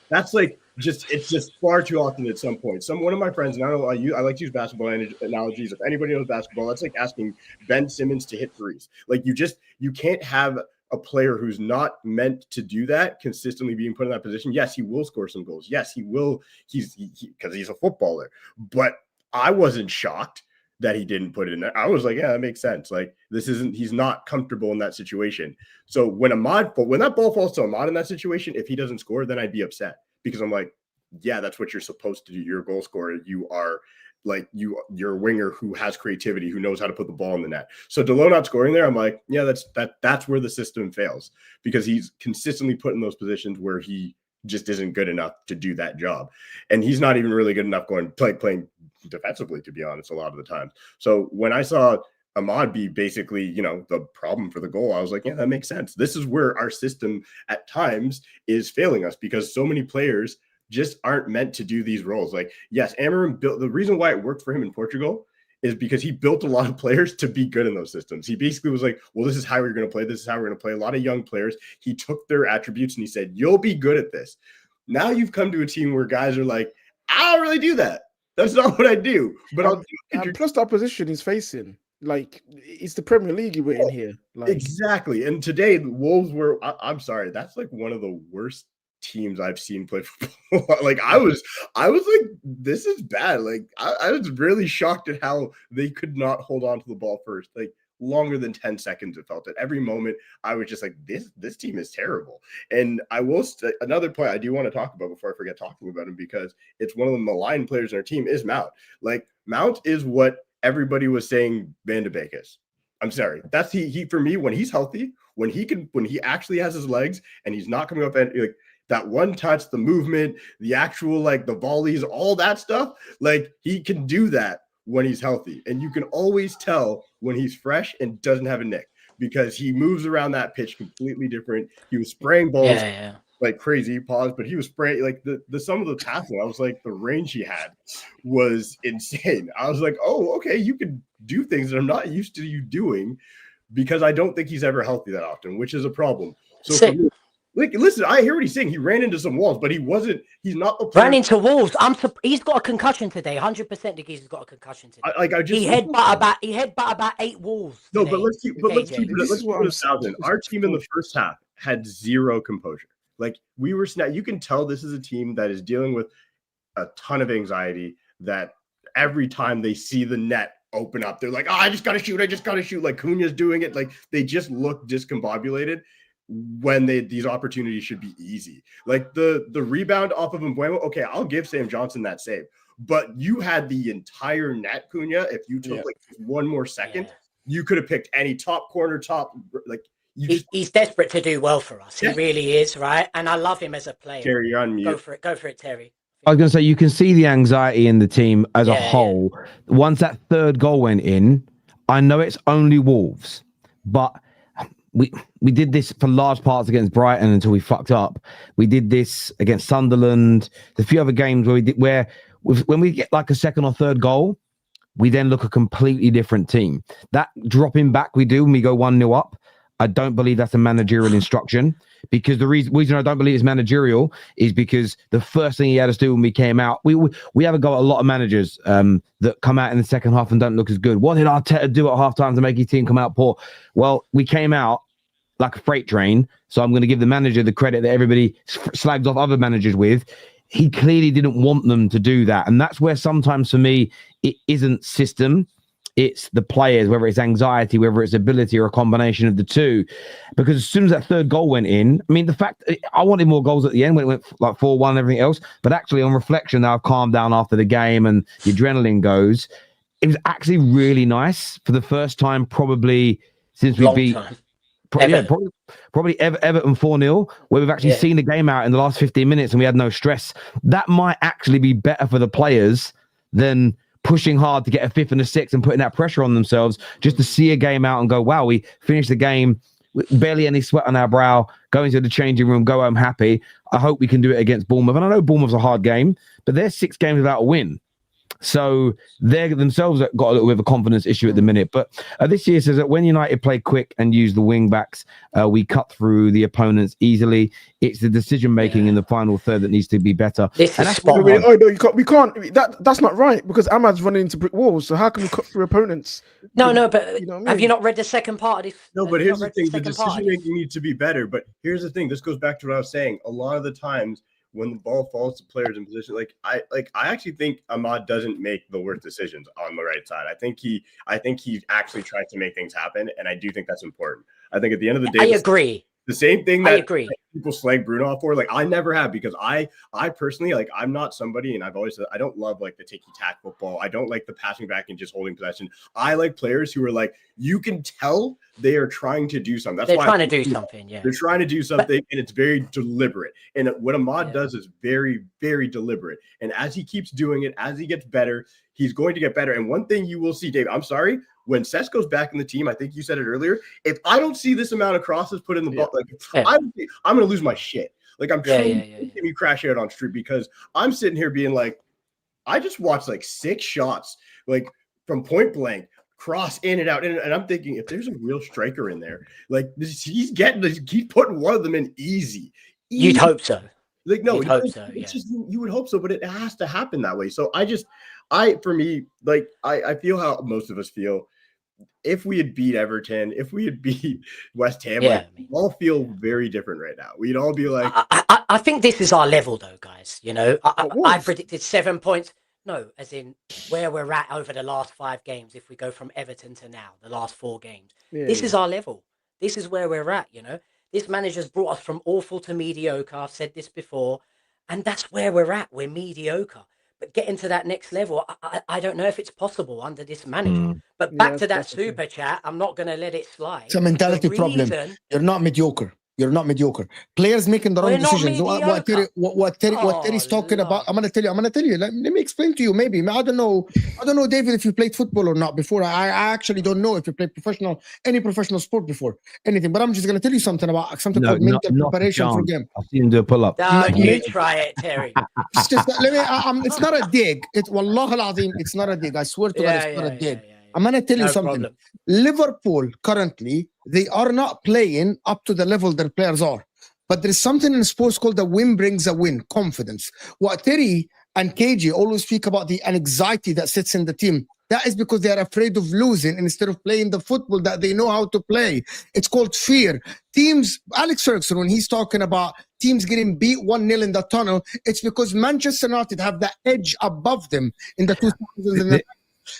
That's like it's just far too often at some point. One of my friends, and I like to use basketball analogies. If anybody knows basketball, that's like asking Ben Simmons to hit threes. Like you can't have a player who's not meant to do that consistently being put in that position. Yes, he will score some goals. Yes, he will. Because he's a footballer. But I wasn't shocked that he didn't put it in there. I was like, yeah, that makes sense. Like he's not comfortable in that situation. So when that ball falls to Ahmad in that situation, if he doesn't score, then I'd be upset because I'm like, yeah, that's what you're supposed to do. You're a goal scorer. You are like, you're a winger who has creativity, who knows how to put the ball in the net. So Delo not scoring there, I'm like, yeah, that's where the system fails because he's consistently put in those positions where he just isn't good enough to do that job. And he's not even really good enough playing defensively, to be honest, a lot of the time. So when I saw Ahmad be basically, the problem for the goal, I was like, yeah, that makes sense. This is where our system at times is failing us because so many players just aren't meant to do these roles. Like, yes, Amorim built, the reason why it worked for him in Portugal is because he built a lot of players to be good in those systems. He basically was like, well, this is how we're going to play. This is how we're going to play. A lot of young players. He took their attributes and he said, you'll be good at this. Now you've come to a team where guys are like, I don't really do that. That's not what I do. But I'll do it. And plus the opposition he's facing. Like, it's the Premier League we're in here. Like, exactly. And today, the Wolves were, I'm sorry, that's like one of the worst teams I've seen play football. Like, I was like, this is bad. Like, I was really shocked at how they could not hold on to the ball first. Like, longer than 10 seconds, it felt. At every moment, I was just like, this team is terrible. And I will another point I do want to talk about before I forget talking about him, because it's one of the maligned players in our team is Mount. Like, Mount is what everybody was saying Van de Beek is. I'm sorry. That's he for me, when he's healthy, when he actually has his legs and he's not coming up and like that one touch, the movement, the actual, like the volleys, all that stuff, like he can do that when he's healthy. And you can always tell when he's fresh and doesn't have a nick because he moves around that pitch completely different. He was spraying balls like crazy, but he was spraying like the some of the passing. I was like, the range he had was insane. I was like, oh, okay, you could do things that I'm not used to you doing, because I don't think he's ever healthy that often, which is a problem. So for me, like, listen, I hear what he's saying. He ran into some walls, but he's not the player. Ran into walls. He's got a concussion today. 100% he's got a concussion today. He headbutt about 8 walls. No, today. but let's keep it 1,000. Our team in the first half had zero composure. Like, we were you can tell this is a team that is dealing with a ton of anxiety, that every time they see the net open up, they're like, oh, I just got to shoot. Like Cunha's doing it. Like, they just look discombobulated when these opportunities should be easy. Like the rebound off of Mbuemo. Okay, I'll give Sam Johnson that save, but you had the entire net, Cunha. If you took like one more second, you could have picked any top corner, like. He's desperate to do well for us. He really is, right? And I love him as a player. Terry, you're on mute. Go for it, Terry. I was going to say, you can see the anxiety in the team as a whole. Once that third goal went in, I know it's only Wolves, but we did this for large parts against Brighton until we fucked up. We did this against Sunderland. There's a few other games where when we get like a second or third goal, we then look a completely different team. That dropping back we do when we go 1-0 up, I don't believe that's a managerial instruction, because the reason I don't believe it's managerial is because the first thing he had us do when we came out, we have got a lot of managers that come out in the second half and don't look as good. What did Arteta do at halftime to make his team come out poor? Well, we came out like a freight train, so I'm going to give the manager the credit that everybody slags off other managers with. He clearly didn't want them to do that, and that's where sometimes for me it isn't system. It's the players, whether it's anxiety, whether it's ability, or a combination of the two. Because as soon as that third goal went in, I mean, the fact I wanted more goals at the end when it went like 4-1 and everything else. But actually, on reflection, now I've calmed down after the game and the adrenaline goes. It was actually really nice for the first time, probably since we beat. Probably Everton 4-0, where we've actually seen the game out in the last 15 minutes and we had no stress. That might actually be better for the players than pushing hard to get a 5th and a 6th and putting that pressure on themselves just to see a game out and go, wow, we finished the game, barely any sweat on our brow, go into the changing room, go home happy. I hope we can do it against Bournemouth. And I know Bournemouth's a hard game, but they're 6 games without a win. So they themselves have got a little bit of a confidence issue at the minute. But this year says that when United play quick and use the wing backs, we cut through the opponents easily. It's the decision making in the final third that needs to be better. This is spot on. Oh no, we can't. That's not right, because Ahmad's running into brick walls. So how can we cut through opponents? No, but you know what I mean? Have you not read the second part of this? No, but here's the thing: the decision making needs to be better. But here's the thing: this goes back to what I was saying. A lot of the times, when the ball falls to players in position, I actually think Ahmad doesn't make the worst decisions on the right side. I think he actually tries to make things happen, and I do think that's important. I think at the end of the day, I agree. The same thing that I agree. people slag Bruno off for. Like I never have, because I personally, like, I'm not somebody, and I've always said I don't love like the ticky-tack football. I don't like the passing back and just holding possession. I like players who are like, you can tell they are trying to do something. That's They're why trying to do something. Yeah. they're trying to do something, and it's very deliberate. And what Ahmad Yeah. does is very, very deliberate. And as he keeps doing it, as he gets better, he's going to get better. And one thing you will see, Dave, I'm sorry, when Sesko's back in the team, I think you said it earlier, if I don't see this amount of crosses put in the ball, like, I'm going to lose my shit. Like, I'm trying to see me crash out on street, because I'm sitting here being like, I just watched like 6 shots, like from point blank, cross in and out. And I'm thinking, if there's a real striker in there, like he's putting one of them in easy. You'd hope so. Like, no, You'd hope so, it's just, you would hope so, but it has to happen that way. So I feel how most of us feel. If we had beat Everton, if we had beat West Ham, we all feel very different right now. We'd all be like, I think this is our level, though, guys. You know, I predicted 7 points. No, as in where we're at over the last 5 games. If we go from Everton to now, the last 4 games, this is our level. This is where we're at. You know, this manager's brought us from awful to mediocre. I've said this before, and that's where we're at. We're mediocre. But getting to that next level, I don't know if it's possible under this manager. But back to that super chat, I'm not going to let it slide. It's a mentality problem. You're not mediocre. You're not mediocre. Players making the wrong decisions. What Terry's talking about. I'm gonna tell you. Let me explain to you. Maybe I don't know, David, if you played football or not before. I actually don't know if you played any professional sport before, anything. But I'm just gonna tell you something about something called mental preparation for game. I've seen him do a pull up. Don't you try it, Terry. It's just it's not a dig. It's Wallah al-Azim. It's not a dig. I swear to God, it's not a dig. I'm going to tell you something. Problem. Liverpool currently, they are not playing up to the level their players are. But there's something in sports called the win brings a win, confidence. What Terry and KG always speak about, the anxiety that sits in the team, that is because they are afraid of losing instead of playing the football that they know how to play. It's called fear. Teams, Alex Ferguson, when he's talking about teams getting beat 1-0 in the tunnel, it's because Manchester United have the edge above them in the 2000s.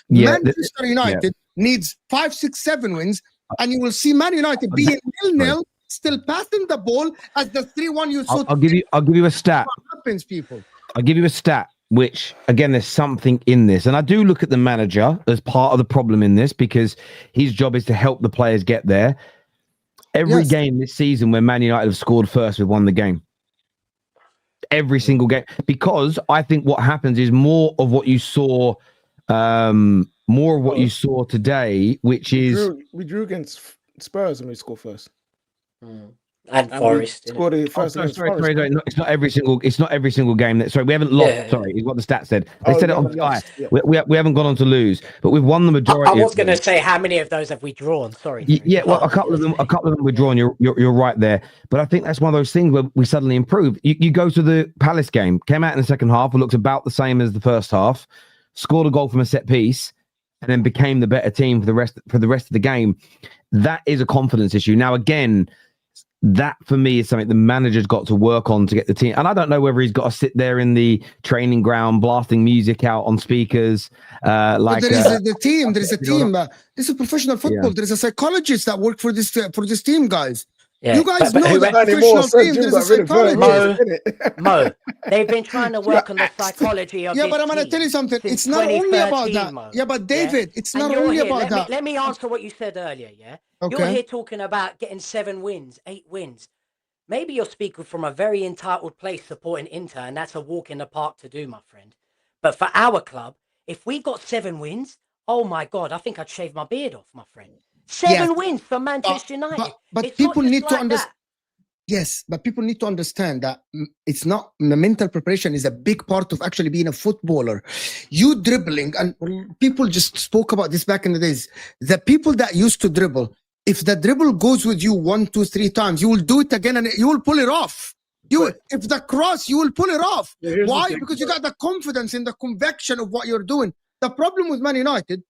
Manchester United needs 5, 6, 7 wins, and you will see Man United being 0-0, still passing the ball as the 3-1 you saw. I'll give you a stat. What happens, people? I'll give you a stat, which again, there's something in this, and I do look at the manager as part of the problem in this, because his job is to help the players get there. Every game this season where Man United have scored first, we've won the game. Every single game, because I think what happens is more of what you saw. More of what you saw today, which is we drew against Spurs and we scored first. And Forest scored it first. Sorry. It's not every single game that. Sorry, we haven't lost. Sorry, is what the stat said. They said it on Sky. Yeah. We haven't gone on to lose, but we've won the majority. I was going to say, how many of those have we drawn? Sorry. Well, a couple of them we're drawn. You're right there, but I think that's one of those things where we suddenly improve. You go to the Palace game, came out in the second half, it looked about the same as the first half. Scored a goal from a set piece, and then became the better team for the rest of the game. That is a confidence issue. Now, again, that for me is something the manager's got to work on to get the team. And I don't know whether he's got to sit there in the training ground blasting music out on speakers. There is a team. This is professional football. There is a psychologist that worked for this team, guys. Yeah. You guys know that professional team. There's a psychologist. Mo, they've been trying to work on the psychology of but I'm going to tell you something. It's not only about that. Mo. Yeah, but David, it's not only about that. Let me answer what you said earlier, yeah? Okay. You're here talking about getting 7 wins, 8 wins. Maybe you're speaking from a very entitled place supporting Inter, and that's a walk in the park to do, my friend. But for our club, if we got 7 wins, oh my God, I think I'd shave my beard off, my friend. 7 wins for Manchester United. But people need to understand. Yes, but people need to understand that it's not, the mental preparation is a big part of actually being a footballer. You dribbling, and people just spoke about this back in the days. The people that used to dribble, if the dribble goes with you 1, 2, 3 times, you will do it again and you will pull it off. If the cross, you will pull it off. Why? Because you got the confidence in the conviction of what you're doing. The problem with Man United,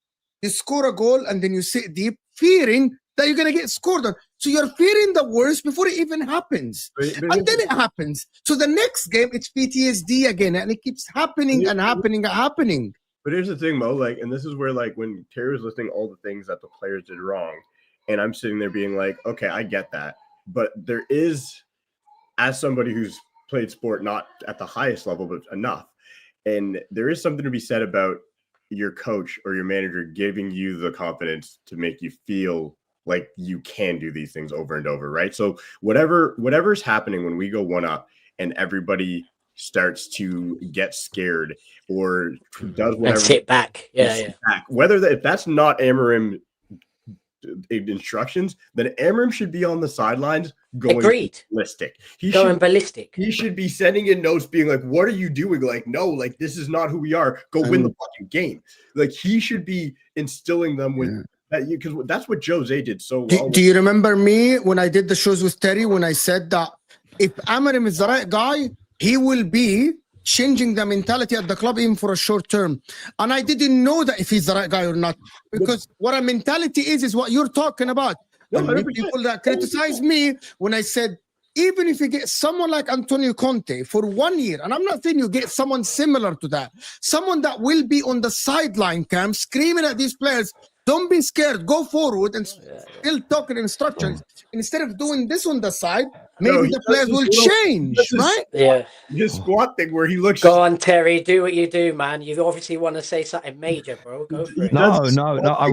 you score a goal and then you sit deep, fearing that you're going to get scored on. So you're fearing the worst before it even happens. And then it happens. So the next game, it's PTSD again. And it keeps happening and happening and happening. But here's the thing, Mo, like, and this is where, like, when Terry was listing all the things that the players did wrong, and I'm sitting there being like, okay, I get that. But there is as somebody who's played sport not at the highest level, but enough, and there is something to be said about your coach or your manager giving you the confidence to make you feel like you can do these things over and over, right? So whatever's happening when we go one up and everybody starts to get scared or does whatever and sit back, whether if that's not Amorim instructions, then Amorim should be on the sidelines going ballistic. Ballistic. He should be sending in notes being like, what are you doing? Like, no, like this is not who we are. Go win the fucking game. Like he should be instilling them with that, because that's what Jose did so well. Do you remember me when I did the shows with Terry when I said that if Amorim is the right guy, he will be changing the mentality at the club even for a short term. And I didn't know that if he's the right guy or not, because what a mentality is what you're talking about. And people that criticize me when I said, even if you get someone like Antonio Conte for 1 year, and I'm not saying you get someone similar to that, someone that will be on the sideline camp screaming at these players, don't be scared, go forward, and still talking instructions. Instead of doing this on the side, maybe the players will change, right? Yeah. His squat thing where he looks. Go on, Terry, do what you do, man. You obviously want to say something major, bro. Go for it. No. I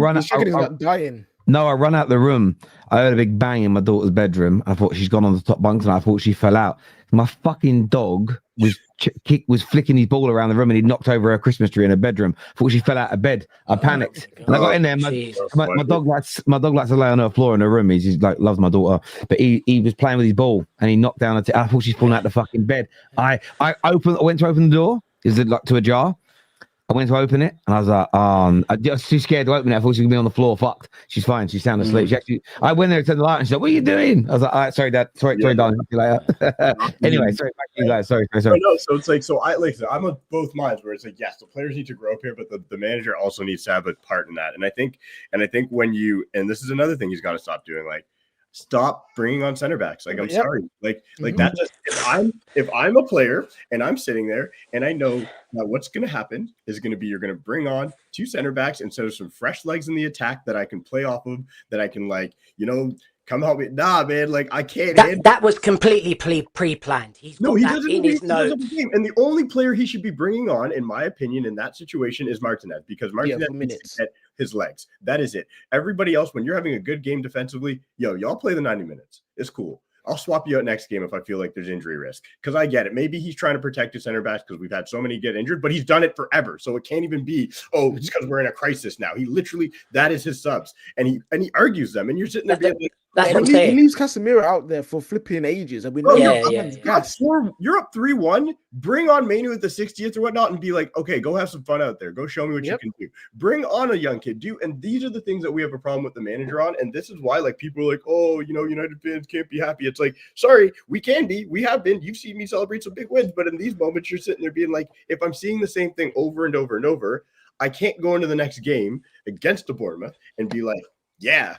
run out the room. I heard a big bang in my daughter's bedroom. I thought she's gone on the top bunks, and I thought she fell out. My fucking dog was flicking his ball around the room, and he knocked over her Christmas tree in her bedroom. Thought she fell out of bed. I panicked, and I got in there. My dog likes to lay on her floor in her room. He's like loves my daughter, but he was playing with his ball, and he knocked down. I thought she's falling out the fucking bed. I went to open the door. Is it like to ajar? I went to open it, and I was like, I'm just too scared to open it. I thought she was going to be on the floor. Fucked. She's fine. She's sound asleep. I went there to turn the light, and she said, what are you doing? I was like, all right, sorry, Dad. Sorry, darling. See you later. Anyway, sorry, back to you guys. Sorry. No, so it's like, I'm of both minds where it's like, yes, the players need to grow up here, but the manager also needs to have a part in that. And I think when and this is another thing he's got to stop doing, like, stop bringing on center backs. Like, I'm sorry. Like that's just, if I'm a player and I'm sitting there and I know that what's going to happen is going to be, you're going to bring on 2 center backs instead of some fresh legs in the attack that I can play off of, that I can come help me. Nah, man, like I can't. That was completely pre-planned. He doesn't in his notes. And the only player he should be bringing on, in my opinion, in that situation is Martinez, because Martinez needs to get his legs. That is it. Everybody else, when you're having a good game defensively, y'all play the 90 minutes. It's cool. I'll swap you out next game if I feel like there's injury risk, because I get it. Maybe he's trying to protect his center backs because we've had so many get injured, but he's done it forever. So it can't even be, it's because we're in a crisis now. He literally, that is his subs. And he argues them, and you're sitting there being like, that's what I'm saying. He leaves Casemiro out there for flipping ages. And we know you're up 3-1. Bring on Mainu at the 60th or whatnot and be like, okay, go have some fun out there. Go show me what you can do. Bring on a young kid. And these are the things that we have a problem with the manager on. And this is why, like, people are like, United fans can't be happy. It's like, sorry, we can be. We have been. You've seen me celebrate some big wins. But in these moments, you're sitting there being like, if I'm seeing the same thing over and over and over, I can't go into the next game against the Bournemouth and be like, yeah,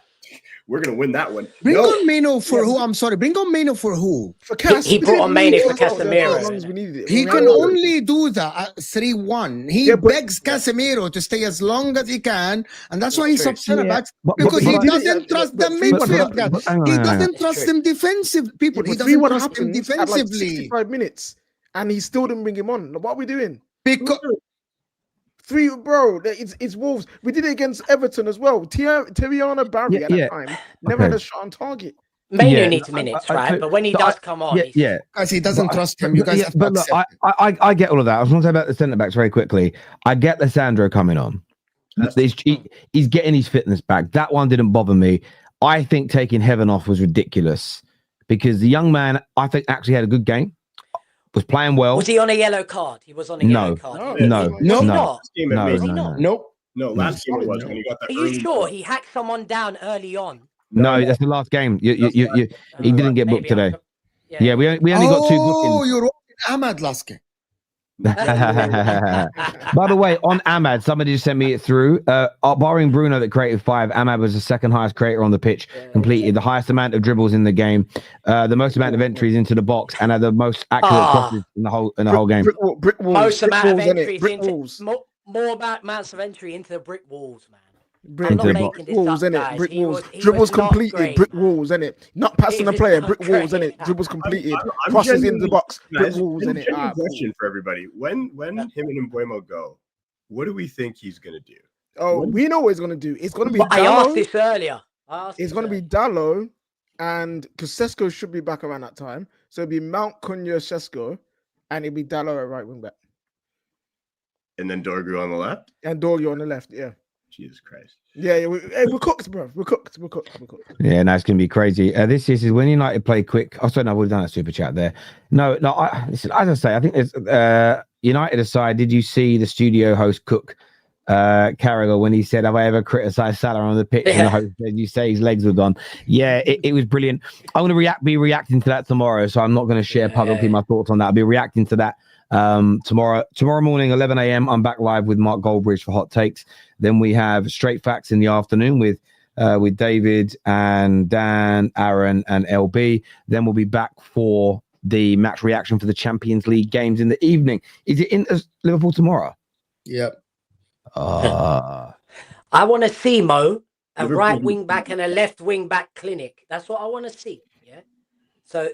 we're going to win that one. Bring on Maino for who? I'm sorry. Bring on Maino for who? For he brought on Maino for Casemiro. He can only do that at 3-1. He begs Casemiro to stay as long as he can, and that's why he subs center backs, because he doesn't trust the midfield guys. He doesn't trust them defensive people. He doesn't trust them defensively. 65 minutes, and he still didn't bring him on. What are we doing? Because it's Wolves. We did it against Everton as well. Terriana Barry at that time never had a shot on target. Mainu needs minutes, right? But when he does come on, because he doesn't trust him. You guys have to accept it. I get all of that. I was going to say about the centre backs very quickly. I get Lissandro coming on. He's getting his fitness back. That one didn't bother me. I think taking Heaven off was ridiculous, because the young man, I think, actually had a good game. Was playing well. Was he on a yellow card? He was on a yellow card. No. Nope. No, last game it was when he got that. Are you sure he hacked someone down early on? No, that's the last game. He didn't get booked today. Yeah, we only got 2 bookings. Oh, you're watching Ahmad last game. By the way, on Ahmad, somebody just sent me it through. Barring Bruno that created 5, Ahmad was the second highest creator on the pitch, completed the highest amount of dribbles in the game, the most amount of entries into the box, and had the most accurate crosses in the whole game. Most amount of entries into more amounts of entry into the brick walls, man. Brick I'm not the making this walls, up, innit? guys. Brick He walls. was Dribbles not completed. great, Brick man. walls, innit? Not passing the was player. not Brick walls, great. innit? Dribbles completed. I'm Crosses into the genuinely- box. Brick Guys, walls, innit? genuine Cool. question for everybody. When him and Mbuemo go, what do we think he's gonna do? Oh, we know what he's gonna do. It's gonna be I asked Dallo. this earlier. It's gonna be Dallo, and because Sesko should be back around that time, so it'll be Mount Cunha, Sesko, and it'll be Dallo at right wing back, And then Dorgu on the left. and Dorgy on the left. Yeah, Jesus Christ. yeah. We're cooked, bro. We're cooked. Yeah, no, it's going to be crazy. This is when United play quick. Oh, sorry, no, we've done a super chat there. No. Listen, as I say, I think there's United aside. Did you see the studio host Cook Carragher when he said, "Have I ever criticised Salah on the pitch?" And the host said, "You say his legs were gone." Yeah, it was brilliant. I'm going to be reacting to that tomorrow, so I'm not going to share publicly my thoughts on that. I'll be reacting to that tomorrow morning, 11 a.m. I'm back live with Mark Goldbridge for Hot Takes. Then we have Straight Facts in the afternoon with David and Dan, Aaron, and LB. Then we'll be back for the match reaction for the Champions League games in the evening. Is it in Liverpool tomorrow? Yep. I want to see, Mo, a Liverpool- right wing back and a left wing back clinic. That's what I want to see. Yeah. So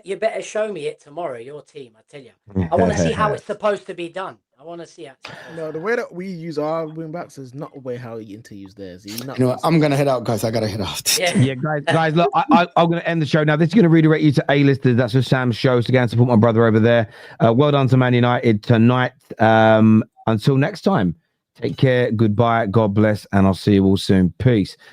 you better show me it tomorrow, your team. I tell you, I want to see how it's supposed to be done. I want to see it. No, the way that we use our wing backs is not the way how Inter use theirs. You know what? I'm gonna head out, guys. I gotta head out. Yeah, guys, look, I'm going to end the show now. This is going to redirect you to A-listers. That's for Sam's show. So go and support my brother over there. Well done to Man United tonight. Until next time, take care. Goodbye. God bless. And I'll see you all soon. Peace.